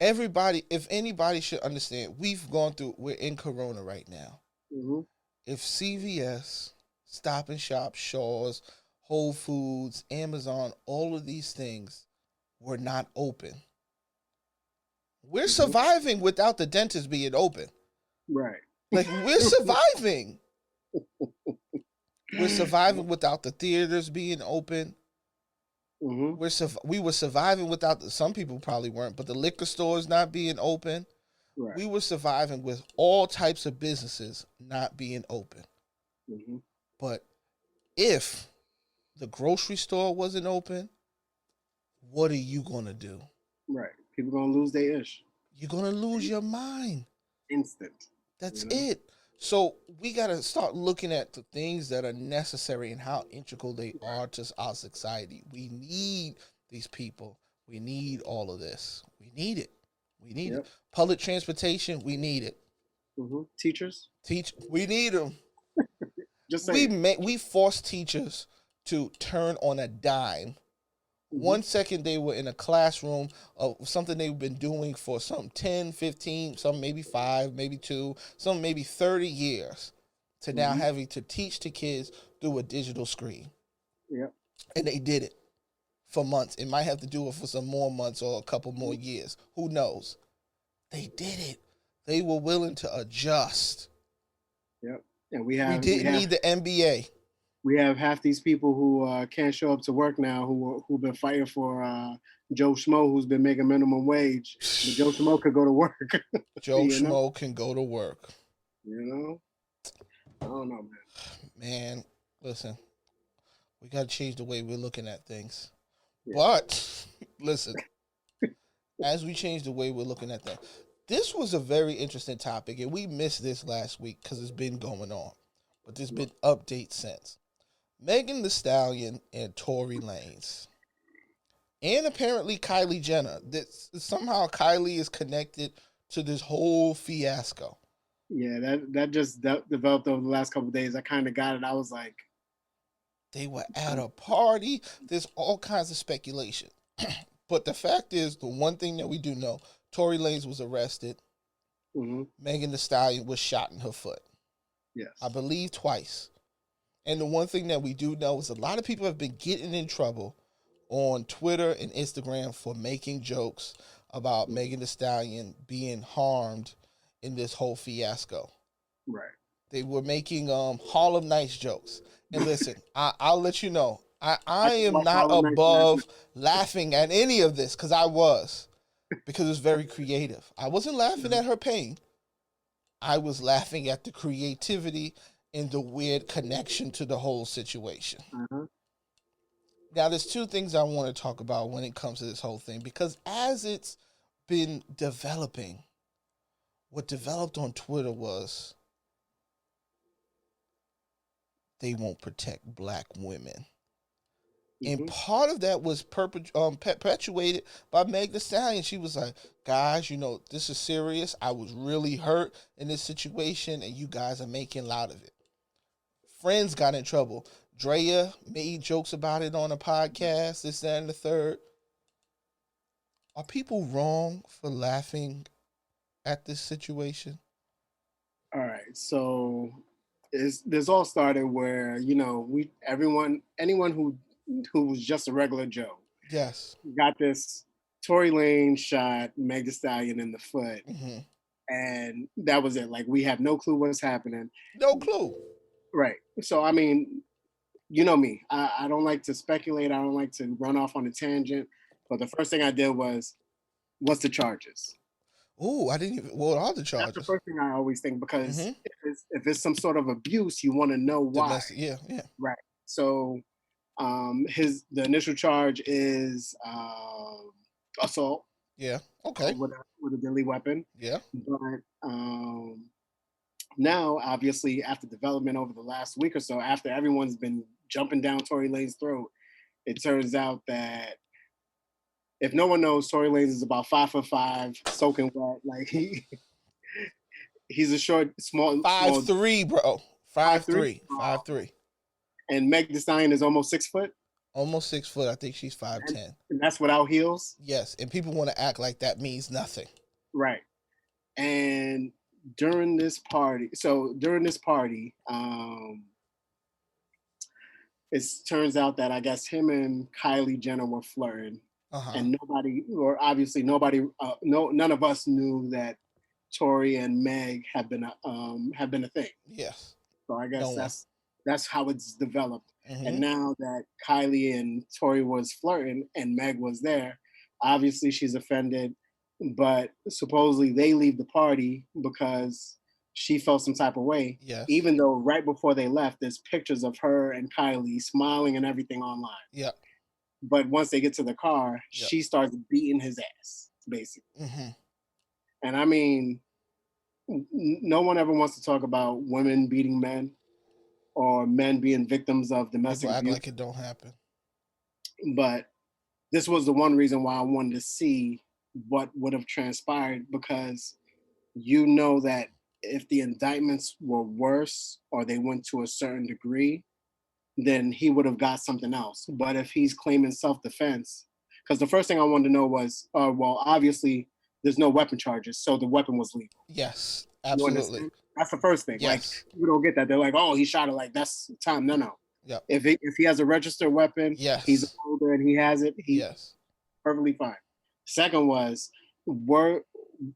Everybody, if anybody should understand, we're in Corona right now. Mm-hmm. If CVS, Stop and Shop, Shaw's, Whole Foods, Amazon, all of these things were not open, we're surviving without the dentist being open. Right. Like, we're surviving. We're surviving without the theaters being open. Mm-hmm. We were surviving without some people probably weren't, but the liquor stores not being open. Right. We were surviving with all types of businesses not being open. Mm-hmm. But if the grocery store wasn't open, what are you going to do? Right. People going to lose their ish. You're going to lose your mind. Instant. That's it. So we got to start looking at the things that are necessary and how integral they are to our society. We need these people. We need all of this. We need it. We need it. Public transportation, we need it. Mm-hmm. Teachers? We need them. Just saying. We force teachers to turn on a dime. Mm-hmm. 1 second they were in a classroom of something they've been doing for some 10, 15, some maybe 5, maybe 2, some maybe 30 years to now having to teach the kids through a digital screen. Yep. And they did it for months. It might have to do it for some more months or a couple more years. Who knows? They did it. They were willing to adjust. Yep. And we didn't need the NBA. We have half these people who can't show up to work now who've been fighting for Joe Schmo, who's been making minimum wage. But Joe Schmo could go to work. Joe Schmo can go to work. I don't know, man. Man, listen, we got to change the way we're looking at things. Yeah. But, listen, as we change the way we're looking at that, this was a very interesting topic, and we missed this last week because it's been going on. But there's been updates since. Megan Thee Stallion and Tory Lanez. And apparently Kylie Jenner. Somehow Kylie is connected to this whole fiasco. Yeah, that just developed over the last couple of days. I kind of got it. I was like... They were at a party. There's all kinds of speculation. But the fact is, the one thing that we do know, Tory Lanez was arrested. Mm-hmm. Megan Thee Stallion was shot in her foot. Yes. I believe twice. And the one thing that we do know is a lot of people have been getting in trouble on Twitter and Instagram for making jokes about Megan Thee Stallion being harmed in this whole fiasco. Right. They were making Harlem Nights jokes. And listen, I'll let you know, I am not above laughing at any of this because it's very creative. I wasn't laughing at her pain. I was laughing at the creativity and the weird connection to the whole situation. Now, there's two things I want to talk about when it comes to this whole thing, because as it's been developing, what developed on Twitter was they won't protect black women. And part of that was perpetuated by Meg Thee Stallion. She was like, guys, this is serious. I was really hurt in this situation, and you guys are making light of it. Friends got in trouble. Drea made jokes about it on a podcast, this, that, and the third. Are people wrong for laughing at this situation? All right. So this all started where, anyone who was just a regular Joe. Yes. Got this Tory Lanez shot Meg Thee Stallion in the foot. Mm-hmm. And that was it. Like, we have no clue what's happening. No clue. Right. So, I mean, you know me. I don't like to speculate. I don't like to run off on a tangent. But the first thing I did was, what's the charges? Oh, I didn't even. What are the charges? That's the first thing I always think, because if it's some sort of abuse, you want to know why. Domestic, yeah. Right. So, the initial charge is assault. Yeah. Okay. With a deadly weapon. Yeah. But now, obviously, after development over the last week or so, after everyone's been jumping down Tory Lanez's throat, it turns out that, if no one knows, Tory Lanez is about 5'5", soaking wet. Like, he's a short, small 5'3", bro. 5'3", 5'3". And Meg Thee Stallion is almost 6 foot. Almost 6 foot. I think she's 5'10". And that's without heels. Yes, and people want to act like that means nothing. Right. And during this party, it turns out that, I guess, him and Kylie Jenner were flirting. And none of us knew that Tory and Meg have been a thing. Yes. So I guess that's how it's developed. Mm-hmm. And now that Kylie and Tory was flirting and Meg was there, obviously she's offended. But supposedly they leave the party because she felt some type of way. Yes. Even though right before they left, there's pictures of her and Kylie smiling and everything online. Yeah. But once they get to the car, she starts beating his ass, basically. Mm-hmm. And I mean, no one ever wants to talk about women beating men or men being victims of domestic abuse. People act like it don't happen. But this was the one reason why I wanted to see what would have transpired, because that if the indictments were worse or they went to a certain degree, then he would have got something else. But if he's claiming self-defense, because the first thing I wanted to know was, obviously there's no weapon charges, so the weapon was legal. Yes, absolutely. That's the first thing. Yes. Like, we don't get that. They're like, oh, he shot it. Like, that's time. No. Yep. If he has a registered weapon, he's older and he has it, he's perfectly fine. Second was,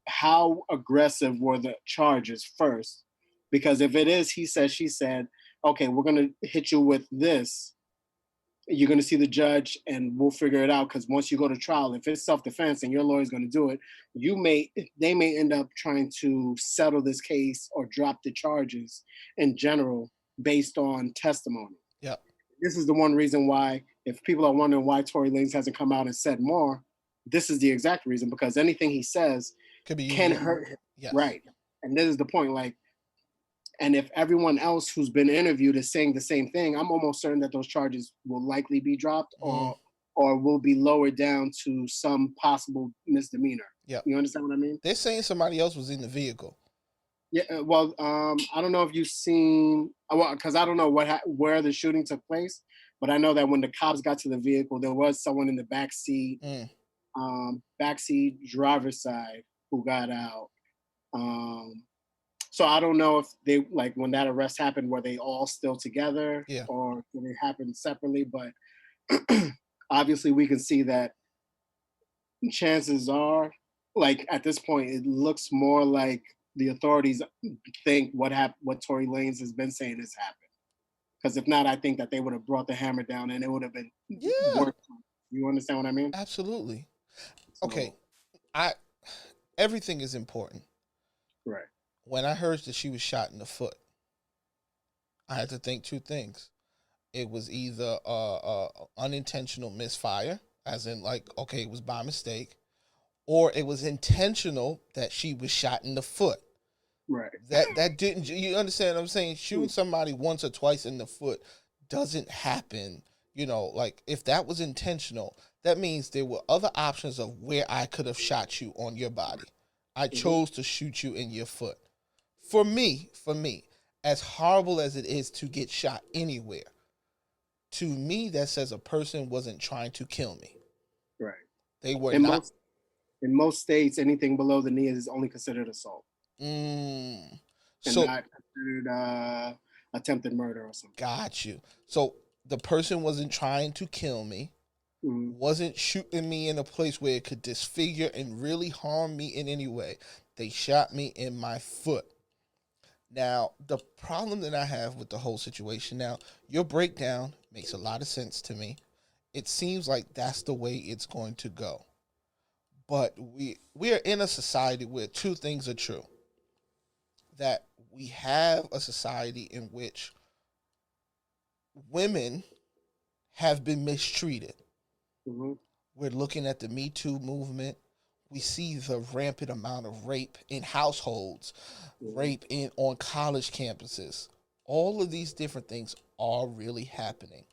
how aggressive were the charges first? Because if it is, he said, she said, okay, we're going to hit you with this. You're going to see the judge and we'll figure it out. Because once you go to trial, if it's self-defense and your lawyer's going to do it, they may end up trying to settle this case or drop the charges in general based on testimony. Yep. This is the one reason why, if people are wondering why Tory Lanez hasn't come out and said more, this is the exact reason, because anything he says can hurt him. Yes. Right. And this is the point. Like, and if everyone else who's been interviewed is saying the same thing, I'm almost certain that those charges will likely be dropped or will be lowered down to some possible misdemeanor. Yeah. You understand what I mean? They're saying somebody else was in the vehicle. Yeah. Well, I don't know if you've seen, because I don't know where the shooting took place, but I know that when the cops got to the vehicle, there was someone in the backseat, backseat driver's side who got out. So I don't know if they, like, when that arrest happened, were they all still together or did it happen separately? But obviously we can see that chances are, like, at this point, it looks more like the authorities think what Tory Lanez has been saying has happened. Because if not, I think that they would have brought the hammer down and it would have been worse. You understand what I mean? Absolutely. Okay. Everything is important. Right. When I heard that she was shot in the foot, I had to think two things. it was either unintentional misfire, as in like, okay, it was by mistake, or it was intentional that she was shot in the foot. Right. That didn't, you understand what I'm saying? Shooting somebody once or twice in the foot doesn't happen. You know, like if that was intentional, that means there were other options of where I could have shot you on your body. I chose to shoot you in your foot. For me, as horrible as it is to get shot anywhere, to me that says a person wasn't trying to kill me. Right. They were In not. most states, anything below the knee is only considered assault Mm, and so not considered attempted murder or something. got you. So the person wasn't trying to kill me, wasn't shooting me in a place where it could disfigure and really harm me in any way. They shot me in my foot. Now, the problem that I have with the whole situation, now, your breakdown makes a lot of sense to me. It seems like that's the way it's going to go. But we are in a society where two things are true. That we have a society in which women have been mistreated. We're looking at the Me Too movement. We see the rampant amount of rape in households, rape on college campuses. All of these different things are really happening.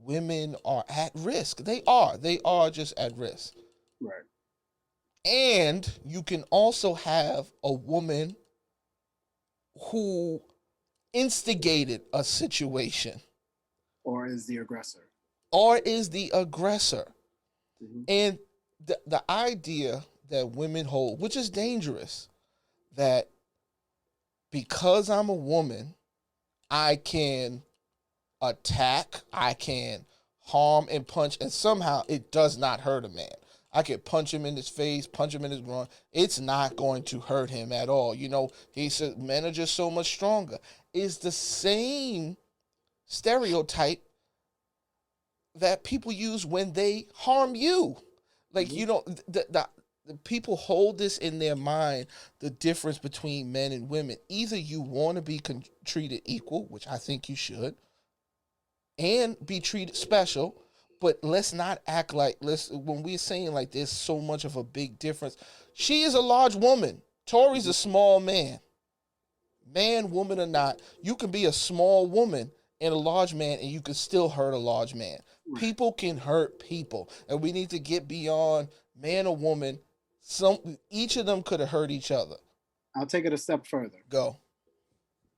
Women are at risk. They are. They are just at risk. Right. And you can also have a woman who instigated a situation Or is the aggressor. And the idea that women hold, which is dangerous, that because I'm a woman, I can attack, I can harm and punch, and somehow it does not hurt a man. I could punch him in his face, punch him in his groin. It's not going to hurt him at all. You know, he said men are just so much stronger. It's the same stereotype that people use when they harm you. Like, you know, the people hold this in their mind, the difference between men and women. Either you want to be treated equal, which I think you should, and be treated special, but let's not act like, when we're saying like there's so much of a big difference. She is a large woman. Tory's a small man. Man, woman or not, you can be a small woman and a large man, and you can still hurt a large man. People can hurt people, and we need to get beyond man or woman. Each of them could have hurt each other. I'll take it a step further. Go.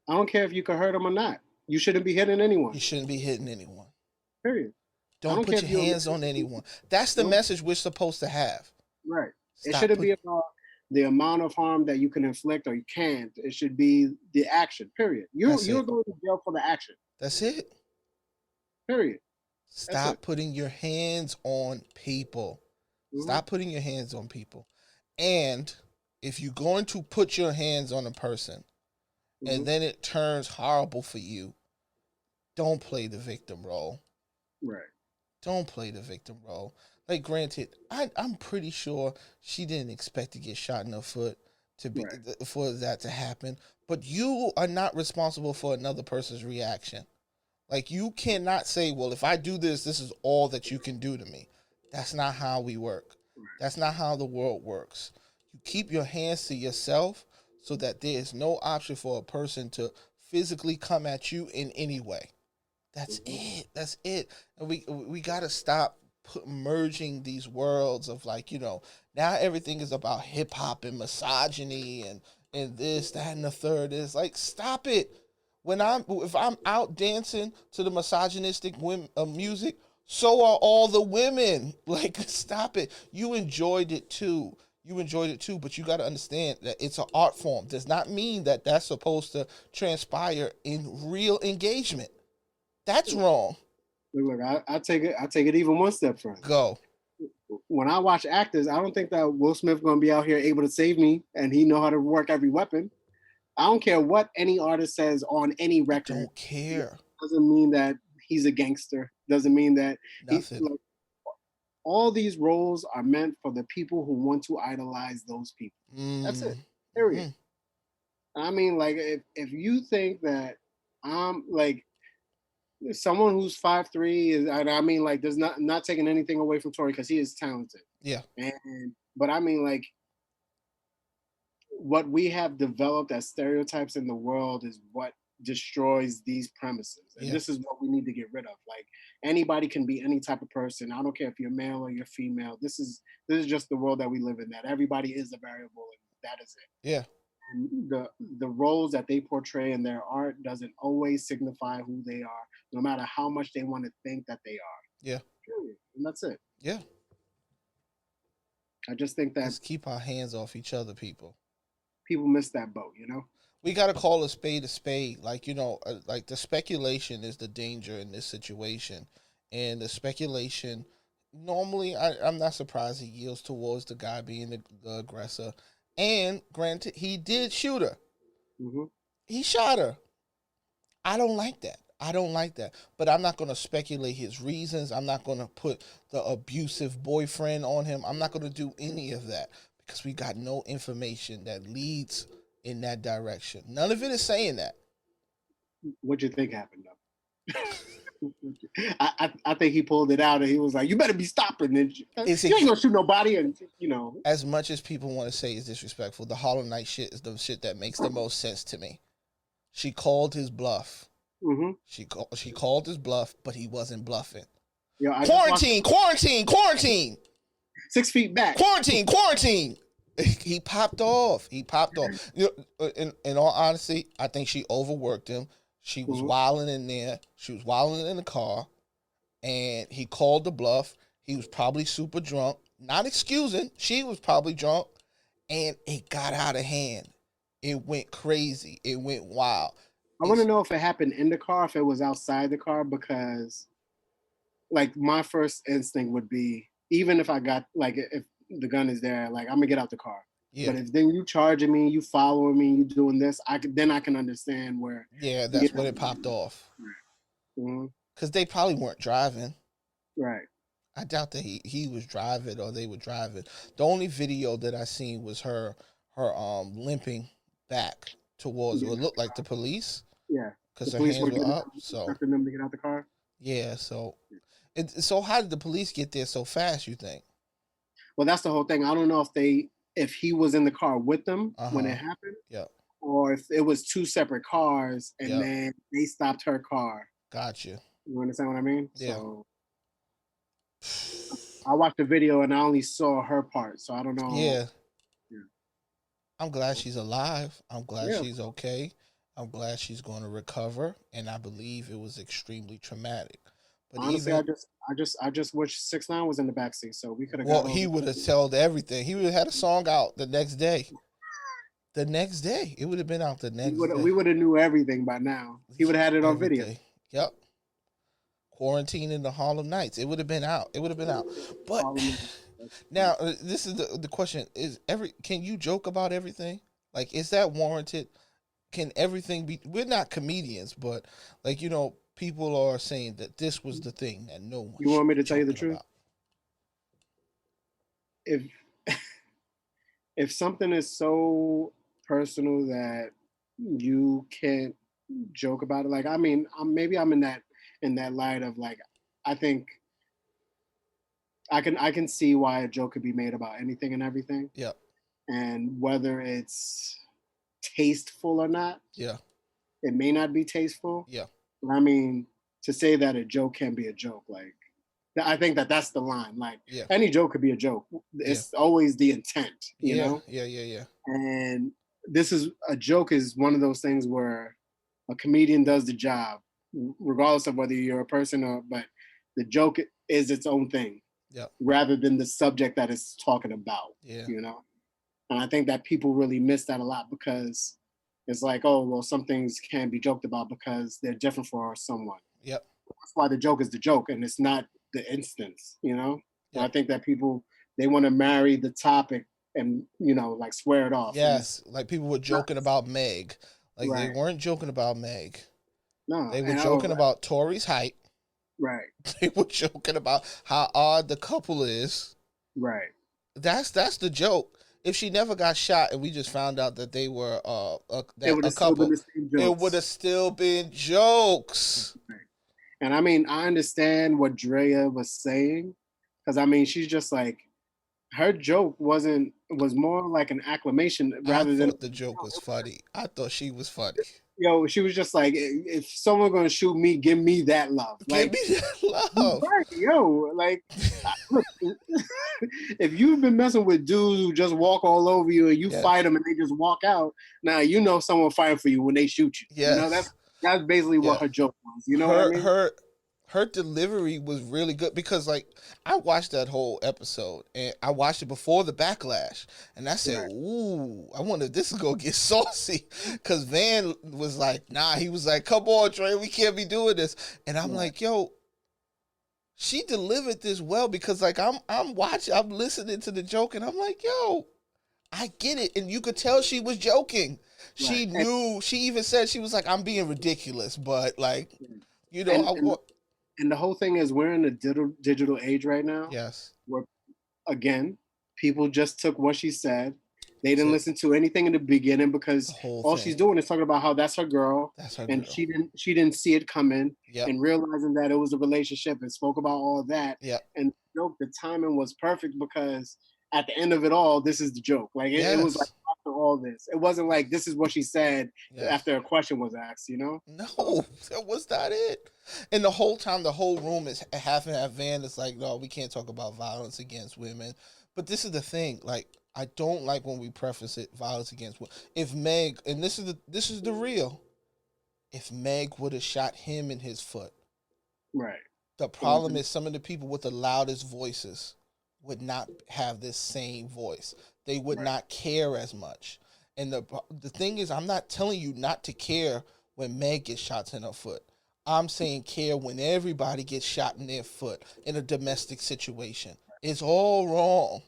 I don't care if you could hurt them or not. You shouldn't be hitting anyone. You shouldn't be hitting anyone. Period. Don't put your hands on anyone. That's the message we're supposed to have. Right. It shouldn't be about the amount of harm that you can inflict or you can't. It should be the action. Period. You're going to jail for the action. That's it. Period. Stop putting your hands on people. Stop putting your hands on people. And if you're going to put your hands on a person and then it turns horrible for you, don't play the victim role. Right. Don't play the victim role. Like, granted, I'm pretty sure she didn't expect to get shot in the foot for that to happen. But you are not responsible for another person's reaction. Like, you cannot say, well, if I do this, this is all that you can do to me. That's not how we work. That's not how the world works. You keep your hands to yourself so that there is no option for a person to physically come at you in any way. That's it. That's it. And we got to stop merging these worlds of, like, you know, now everything is about hip hop and misogyny and this, that, and the third. Is like, stop it. If I'm out dancing to the misogynistic music, so are all the women. Like, stop it. You enjoyed it too. But you got to understand that it's an art form. Does not mean that that's supposed to transpire in real engagement. That's wrong. Look, I take it even one step further. Go. When I watch actors, I don't think that Will Smith going to be out here able to save me, and he know how to work every weapon. I don't care what any artist says on any record. I don't care. Doesn't mean that he's a gangster. Doesn't mean that nothing. All these roles are meant for the people who want to idolize those people. That's it. Period. I mean, like, if you think that I'm like, someone who's 5'3" is, and I mean, like, there's not taking anything away from Tory because he is talented. Yeah. But I mean, like, what we have developed as stereotypes in the world is what destroys these premises, and this is what we need to get rid of. Like, anybody can be any type of person. I don't care if you're male or you're female. This is just the world that we live in. That everybody is a variable, and that is it. Yeah. And the roles that they portray in their art doesn't always signify who they are, no matter how much they want to think that they are. Yeah. Period. And that's it. Yeah. I just think that let's keep our hands off each other, people. People miss that boat, We got to call a spade a spade. Like, like the speculation is the danger in this situation. And the speculation, normally, I'm not surprised he yields towards the guy being the aggressor. And granted, he did shoot her. Mm-hmm. He shot her. I don't like that. But I'm not going to speculate his reasons. I'm not going to put the abusive boyfriend on him. I'm not going to do any of that because we got no information that leads in that direction. None of it is saying that. What'd you think happened, though? I think he pulled it out and he was like, "You better be stopping." And you ain't gonna shoot nobody, and As much as people want to say is disrespectful, the Harlem Night shit is the shit that makes the most sense to me. She called his bluff. Mm-hmm. She called his bluff, but he wasn't bluffing. Yo, Quarantine. 6 feet back. Quarantine. He popped off. In all honesty, I think she overworked him. She was wilding in there. She was wilding in the car, and he called the bluff. He was probably super drunk. Not excusing. She was probably drunk, and it got out of hand. It went crazy. It went wild. I want to know if it happened in the car, if it was outside the car, because, like, my first instinct would be, even if I got, like, if the gun is there, like, I'm gonna get out the car. Yeah. But if then you charging me, you following me, you doing this, I can understand where. Yeah, that's when it popped off. Because they probably weren't driving. Right. I doubt that he was driving or they were driving. The only video that I seen was her limping back towards what looked like the police. Yeah. Because her hands were up. So expecting them to get out the car. Yeah. So, so how did the police get there so fast? You think? Well, that's the whole thing. I don't know if he was in the car with them when it happened. Yeah. Or if it was two separate cars and then they stopped her car. Gotcha. You understand what I mean? Yeah. So I watched the video and I only saw her part, so I don't know. Yeah. I'm glad she's alive. I'm glad she's okay. I'm glad she's going to recover, and I believe it was extremely traumatic. But honestly, I just wish 6ix9ine was in the backseat, so we could have. Well, he would have told everything. He would have had a song out the next day. The next day, it would have been out the next day. We would have knew everything by now. He would have had it on video. Yep. Quarantine in the Harlem Nights. It would have been out. But now, this is the question: can you joke about everything? Like, is that warranted? Can everything be? We're not comedians, but like, people are saying that this was the thing that no one. You want me to tell you the truth? About. If something is so personal that you can't joke about it, like, I mean, maybe I'm in that light of, like, I think I can see why a joke could be made about anything and everything. Yeah. And whether it's tasteful or not. Yeah. It may not be tasteful. Yeah. But I mean, to say that a joke can be a joke, like, I think that's the line. Like, any joke could be a joke. It's always the intent, you know? Yeah. And a joke is one of those things where a comedian does the job, regardless of whether you're a person but the joke is its own thing. Yeah. Rather than the subject that it's talking about. Yeah. And I think that people really miss that a lot because it's like, oh, well, some things can be joked about because they're different for someone. Yep. That's why the joke is the joke and it's not the instance, Yep. And I think that people, they want to marry the topic and, like, swear it off. Yes. Like, people were joking about Meg. Like, they weren't joking about Meg. No. They were joking about Tory's height. Right. They were joking about how odd the couple is. Right. That's the joke. If she never got shot and we just found out that they were a couple, it would have still been jokes. Right. And I mean, I understand what Drea was saying, because I mean, she's just like, her joke was more like an acclamation I rather than, thought the joke was funny. I thought she was funny. she was just like, if someone gonna shoot me, give me that love. Give Like, me that love. right, like, look, if you've been messing with dudes who just walk all over you and you fight them and they just walk out, now you know someone fighting for you when they shoot you. Yes. You know, that's basically what her joke was. You know what I mean? Her delivery was really good because, like, I watched that whole episode and I watched it before the backlash, and I said, right. "Ooh, I wonder if this is gonna get saucy." Because Van was like, "Nah," he was like, "Come on, Trey, we can't be doing this," and I'm like, "Yo." She delivered this well because, like, I'm watching, I'm listening to the joke, and I'm like, "Yo, I get it," and you could tell she was joking. She knew. She even said, she was like, "I'm being ridiculous," but, like, you know, and the whole thing is, we're in a digital age right now. Yes. Where, again, people just took what she said. They didn't listen to anything in the beginning because all she's doing is talking about how that's her girl. That's her and girl. She didn't see it coming. And realizing that it was a relationship and spoke about all that. And the timing was perfect because at the end of it all, this is the joke. Like it was like after all this, it wasn't like this is what she said after a question was asked. You know? No, that was not it. And the whole time, the whole room is half and half. Van is like, "No, we can't talk about violence against women." But this is the thing, like, I don't like when we preface it violence against women. If Meg, and this is the real, if Meg would have shot him in his foot, right. The problem is some of the people with the loudest voices would not have this same voice. They would not care as much. And the thing is, I'm not telling you not to care when Meg gets shot in her foot. I'm saying care when everybody gets shot in their foot in a domestic situation. It's all wrong.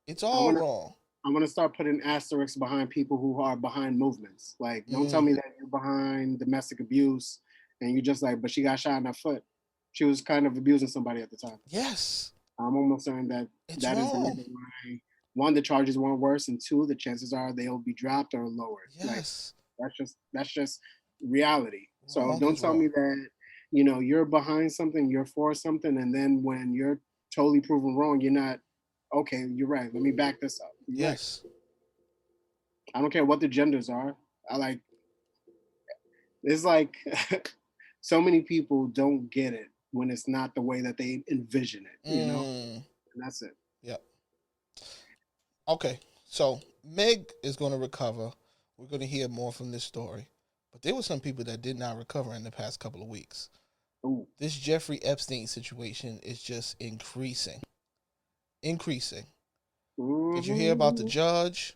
It's all wrong. I'm gonna start putting asterisks behind people who are behind movements. Like, don't tell me that you're behind domestic abuse and you just like, but she got shot in her foot. She was kind of abusing somebody at the time. Yes. I'm almost saying that it's that wrong. is the reason why, one, the charges weren't worse, and two, the chances are they'll be dropped or lowered. Yes. Like, that's just reality. So don't tell me that, you know, you're behind something, you're for something, and then when you're totally proven wrong, you're not, okay, you're right. Let me back this up. Yes. Right. I don't care what the genders are. It's like so many people don't get it when it's not the way that they envision it, you know? And that's it. Yep. Okay, so Meg is going to recover. We're going to hear more from this story. But there were some people that did not recover in the past couple of weeks. Ooh. This Jeffrey Epstein situation is just increasing. Mm-hmm. Did you hear about the judge,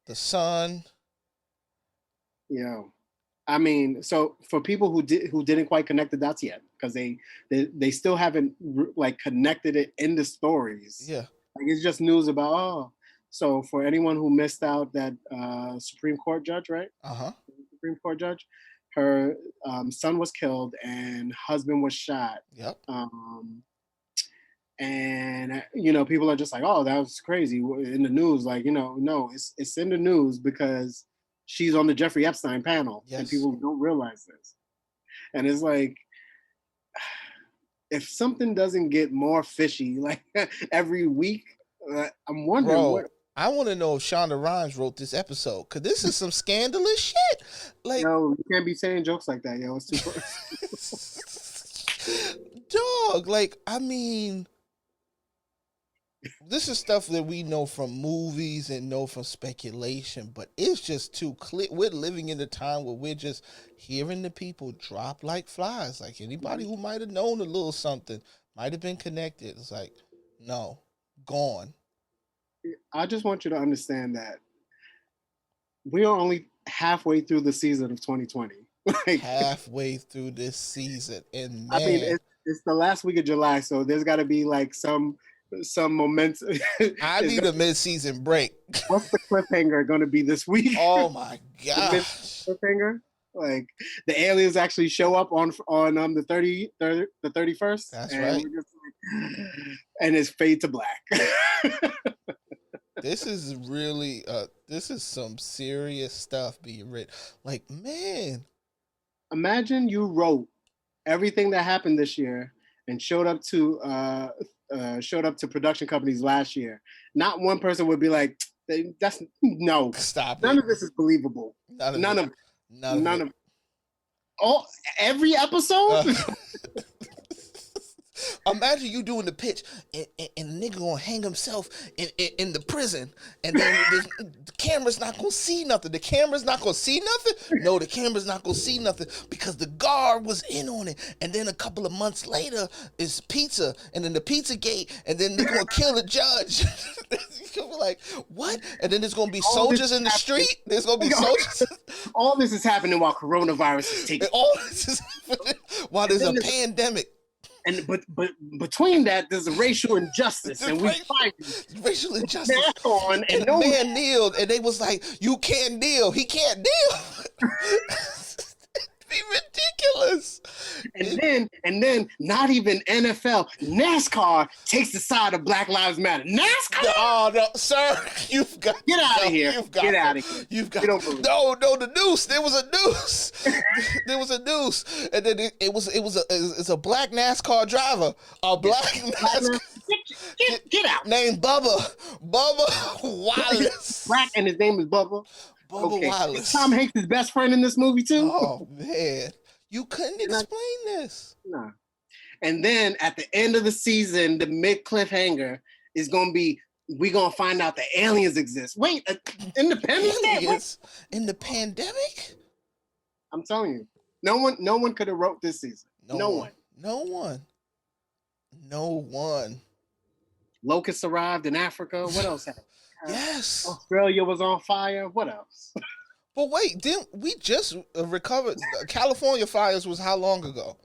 the son? Yeah. I mean, so for people who didn't quite connect the dots yet, because they still haven't like connected it in the stories. Yeah. Like, it's just news about, so for anyone who missed out, that Supreme Court judge, right? Supreme Court judge, her son was killed and husband was shot. Yep. And you know, people are just like, "Oh, that was crazy," in the news. Like, you know, no, it's in the news because she's on the Jeffrey Epstein panel. Yes. And people don't realize this. And it's like, if something doesn't get more fishy like every week, I'm wondering. Bro, I want to know if Shonda Rhimes wrote this episode, because this is some scandalous shit. Like, yo, you can't be saying jokes like that, yo. It's too close. Dog, like, I mean, this is stuff that we know from movies and know from speculation, but it's just too clear. We're living in a time where we're just hearing the people drop like flies. Like, anybody who might have known a little something, might have been connected. It's like, no, gone. I just want you to understand that we are only halfway through the season of 2020. Like, halfway through this season, and man, I mean, it's the last week of July, so there's got to be like some momentum. I need a mid-season break. What's the cliffhanger going to be this week? Oh my gosh! Cliffhanger, like the aliens actually show up on the 31st. That's right. We're just like, and it's fade to black. This is really this is some serious stuff being written. Like, man, imagine you wrote everything that happened this year and showed up to production companies last year, not one person would be like, "That's no, stop none it. of this is believable. None of all every episode." Imagine you doing the pitch and the nigga gonna hang himself in the prison, and then the camera's not gonna see nothing. The camera's not gonna see nothing? No, the camera's not gonna see nothing because the guard was in on it. And then a couple of months later, it's pizza, and then the pizza gate, and then they're gonna kill the judge. You're like, what? And then there's gonna be soldiers in the street. There's gonna be soldiers. All this is happening while coronavirus is taking. All this is happening while there's a pandemic. And but between that, there's a racial injustice, and we fight racial injustice. On, and no man kneeled, and they was like, "You can't kneel. He can't kneel." It'd be ridiculous. And then, not even NFL, NASCAR takes the side of Black Lives Matter. NASCAR? Oh no, sir, you've got get out of here. Get out of here. You've got no, the noose. There was a noose. There was a noose, and then it's a black NASCAR driver, a black NASCAR. Get out. Named Bubba Wallace. Black, and his name is Bubba. Bubba Wallace. Is Tom Hanks' best friend in this movie too? Oh man, you couldn't explain this. Nah. And then at the end of the season, the mid cliffhanger is gonna be, we're gonna find out that aliens exist. Wait, Independence Day? In the pandemic? I'm telling you, no one could have wrote this season. No one. Locusts arrived in Africa. What else happened? Yes. Australia was on fire. What else? But wait, didn't we just recovered? California fires was how long ago?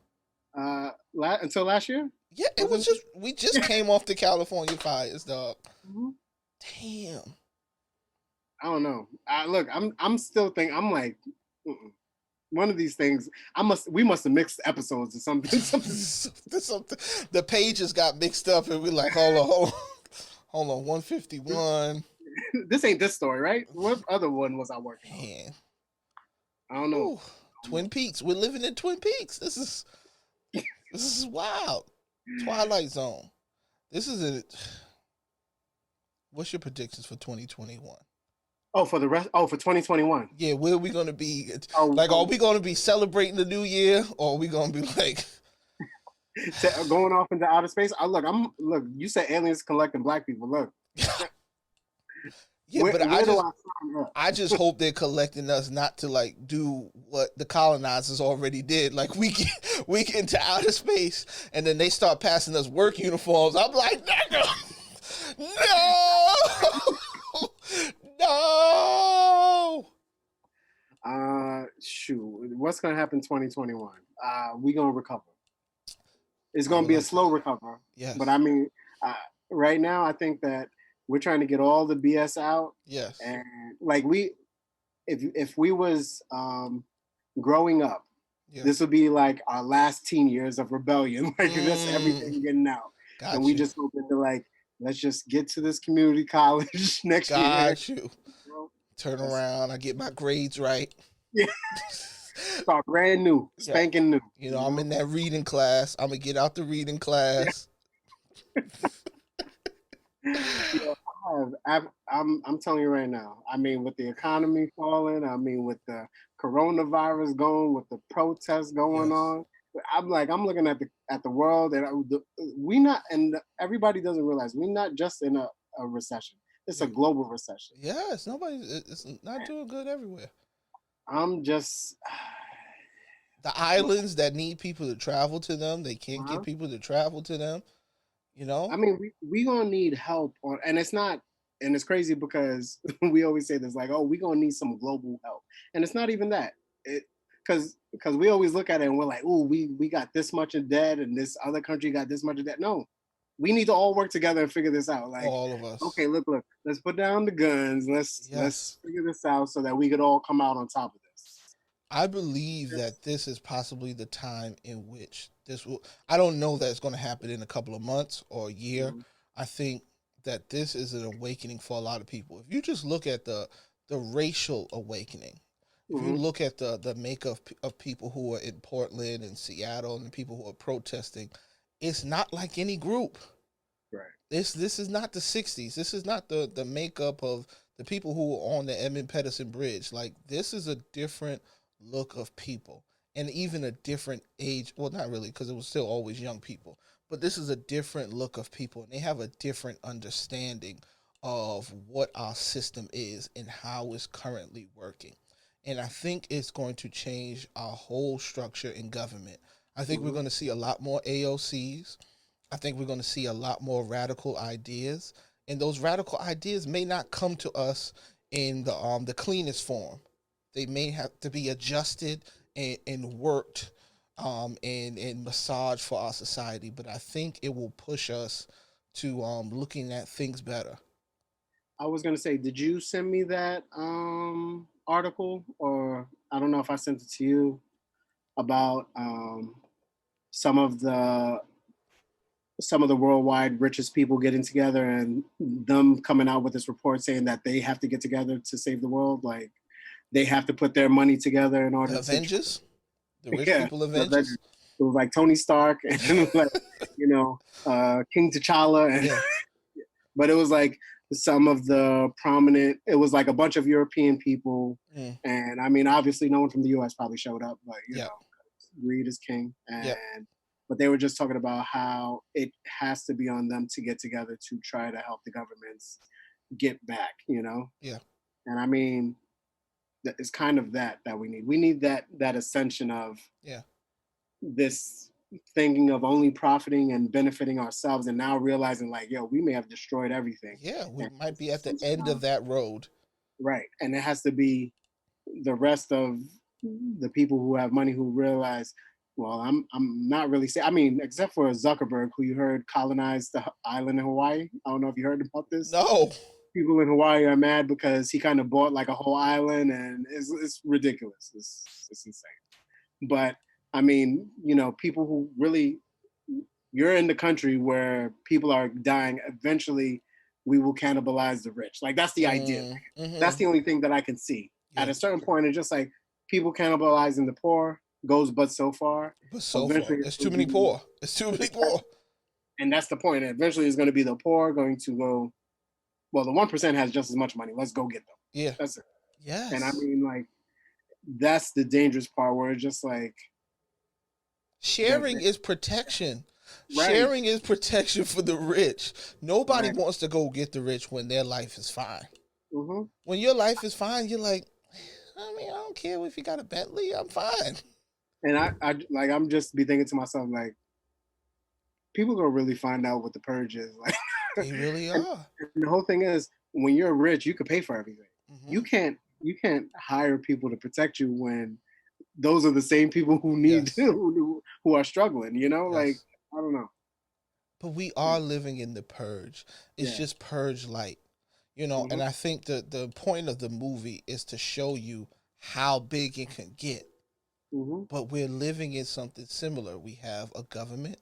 Until last year? Yeah, it was just, we just came off the California fires, dog. Mm-hmm. Damn. I don't know. I'm still thinking, I'm like, one of these things, we must have mixed episodes or something. The pages got mixed up and we're like, hold on, 151. This ain't this story, right? What other one was I working on? I don't know. Ooh, Twin Peaks. We're living in Twin Peaks. This is wild. Twilight Zone. This is it. What's your predictions for 2021? Oh, for 2021. Yeah, where are we gonna be? Are we gonna be celebrating the new year, or are we gonna be like going off into outer space? Look. You said aliens collecting black people. Look. Yeah, but I just hope they're collecting us not to like do what the colonizers already did. Like we get into outer space and then they start passing us work uniforms. I'm like, nigga, no. Shoot, what's gonna happen 2021? We gonna recover. It's gonna be a slow recover. Yeah. But I mean, right now, I think that we're trying to get all the BS out. Yes. And like if we was growing up, this would be like our last teen years of rebellion. Like that's everything getting out. Got and we just hoping to like, let's just get to this community college next year. You. Turn around, I get my grades right. Yeah. Start brand new, spanking new. You know, I'm in that reading class. I'm gonna get out the reading class. I'm telling you right now. I mean, with the economy falling, I mean, with the coronavirus going, with the protests going on, I'm looking at the world, and everybody doesn't realize we're not just in a recession. It's a global recession. Yes, it's not doing good everywhere. I'm just the islands that need people to travel to them, they can't get people to travel to them. You know, I mean, we gonna need help and it's crazy because we always say this, like, oh, we gonna need some global help, and it's not even that. Because we always look at it and we're like, oh, we got this much in debt and this other country got this much in debt. No, we need to all work together and figure this out. Like all of us. Okay, look, let's put down the guns. Let's figure this out so that we could all come out on top of this. I believe that this is possibly the time in which this will. I don't know that it's going to happen in a couple of months or a year. Mm-hmm. I think that this is an awakening for a lot of people. If you just look at the racial awakening, If you look at the makeup of people who are in Portland and Seattle and the people who are protesting, it's not like any group. Right. This is not the 60s. This is not the makeup of the people who were on the Edmund Peterson Bridge. Like, this is a different look of people, and even a different age. Well, not really, because it was still always young people. But this is a different look of people, and they have a different understanding of what our system is and how it's currently working. And I think it's going to change our whole structure in government. I think we're going to see a lot more AOCs. I think we're going to see a lot more radical ideas, and those radical ideas may not come to us in the cleanest form. They may have to be adjusted and worked and massaged for our society. But I think it will push us to looking at things better. I was gonna say, did you send me that article, or I don't know if I sent it to you about some of the some of the worldwide richest people getting together and them coming out with this report saying that they have to get together to save the world. Like, they have to put their money together in order The to save. Avengers, the rich Yeah, people the Avengers. Avengers. It was like Tony Stark and like, King T'Challa, and Yeah, but it was like some of the prominent. It was like a bunch of European people, and I mean, obviously, no one from the U.S. probably showed up, but yeah, greed is king, yeah, and but they were just talking about how it has to be on them to get together to try to help the governments get back, yeah. and I mean, it's kind of that we need. We need that ascension of Yeah. this thinking of only profiting and benefiting ourselves, and now realizing like, yo, we may have destroyed everything. Yeah, we And might be at the end of that road. right, and it has to be the rest of the people who have money who realize, well, I'm not really saying. I mean, except for Zuckerberg, who you heard colonized the island in Hawaii. I don't know if you heard about this. No. People in Hawaii are mad because he kind of bought like a whole island, and it's ridiculous. It's insane. But I mean, people who really, you're in the country where people are dying. Eventually, we will cannibalize the rich. Like, that's the idea. That's the only thing that I can see. Yeah. At a certain point, it's just like people cannibalizing the poor goes but so far. But so Eventually, far, it's too many poor. It's too many poor. And that's the point. Eventually, it's going to be the poor going to go. Well, the 1% has just as much money. Let's go get them. Yeah. That's it. Yes. And I mean, like, that's the dangerous part where it's just like, sharing is protection. Right. Sharing is protection for the rich. Nobody wants to go get the rich when their life is fine. When your life is fine, you're like, I mean, I don't care if you got a Bentley, I'm fine. And I'm just be thinking to myself, like, people gonna really find out what the purge is. Like, they really are. And the whole thing is, when you're rich, you can pay for everything. You can't hire people to protect you when those are the same people who need to, who are struggling. Like, I don't know. But we are living in the purge. It's just purge light. And I think the point of the movie is to show you how big it can get. But we're living in something similar. We have a government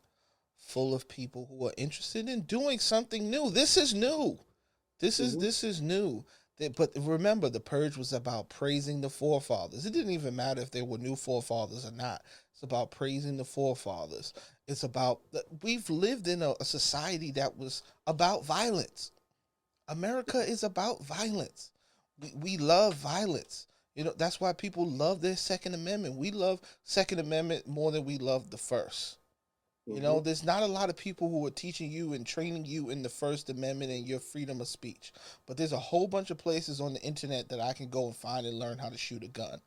full of people who are interested in doing something new. This is new. This is new. But remember, the purge was about praising the forefathers. It didn't even matter if they were new forefathers or not. It's about praising the forefathers. It's about, we've lived in a society that was about violence. America is about violence. We love violence. That's why people love their Second Amendment. We love Second Amendment more than we love the First. There's not a lot of people who are teaching you and training you in the First Amendment and your freedom of speech. But there's a whole bunch of places on the internet that I can go and find and learn how to shoot a gun.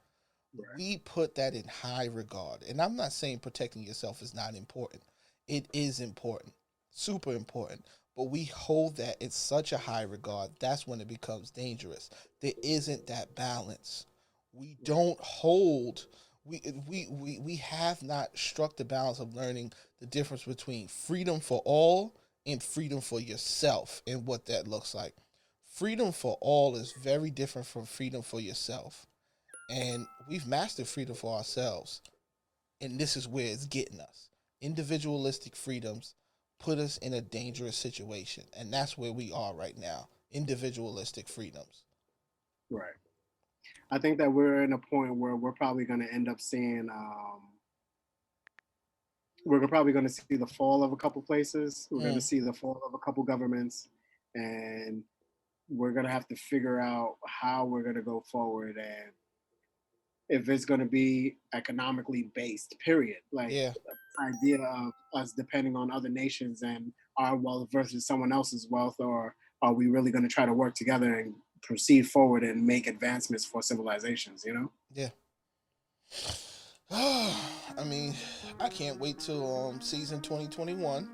Right. We put that in high regard. And I'm not saying protecting yourself is not important. It is important. Super important. But we hold that in such a high regard, that's when it becomes dangerous. There isn't that balance. We don't hold... We have not struck the balance of learning the difference between freedom for all and freedom for yourself and what that looks like. Freedom for all is very different from freedom for yourself. And we've mastered freedom for ourselves. And this is where it's getting us. Individualistic freedoms put us in a dangerous situation. And that's where we are right now. Individualistic freedoms. Right. I think that we're in a point where we're probably going to end up seeing. We're probably going to see the fall of a couple places. We're going to see the fall of a couple governments, and we're going to have to figure out how we're going to go forward, and if it's going to be economically based, period. Like the idea of us depending on other nations and our wealth versus someone else's wealth, or are we really going to try to work together and proceed forward and make advancements for civilizations, you know? Yeah. I mean, I can't wait till season 2021.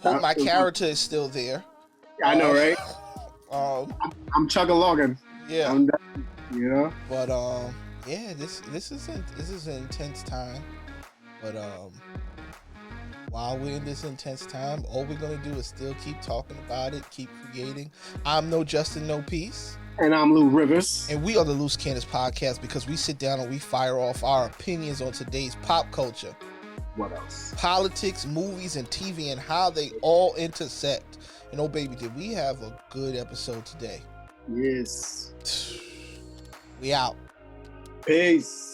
Hope my character is still there. I know, right? I'm chug-a-logging. Yeah. I'm done, you know? But yeah, this is an intense time. But while we're in this intense time, all we're gonna do is still keep talking about it, keep creating. I'm No Justin, No Peace. And I'm Lou Rivers. And we are the Loose Cannons Podcast, because we sit down and we fire off our opinions on today's pop culture. What else? Politics, movies, and TV, and how they all intersect. And oh baby, did we have a good episode today? Yes. We out. Peace.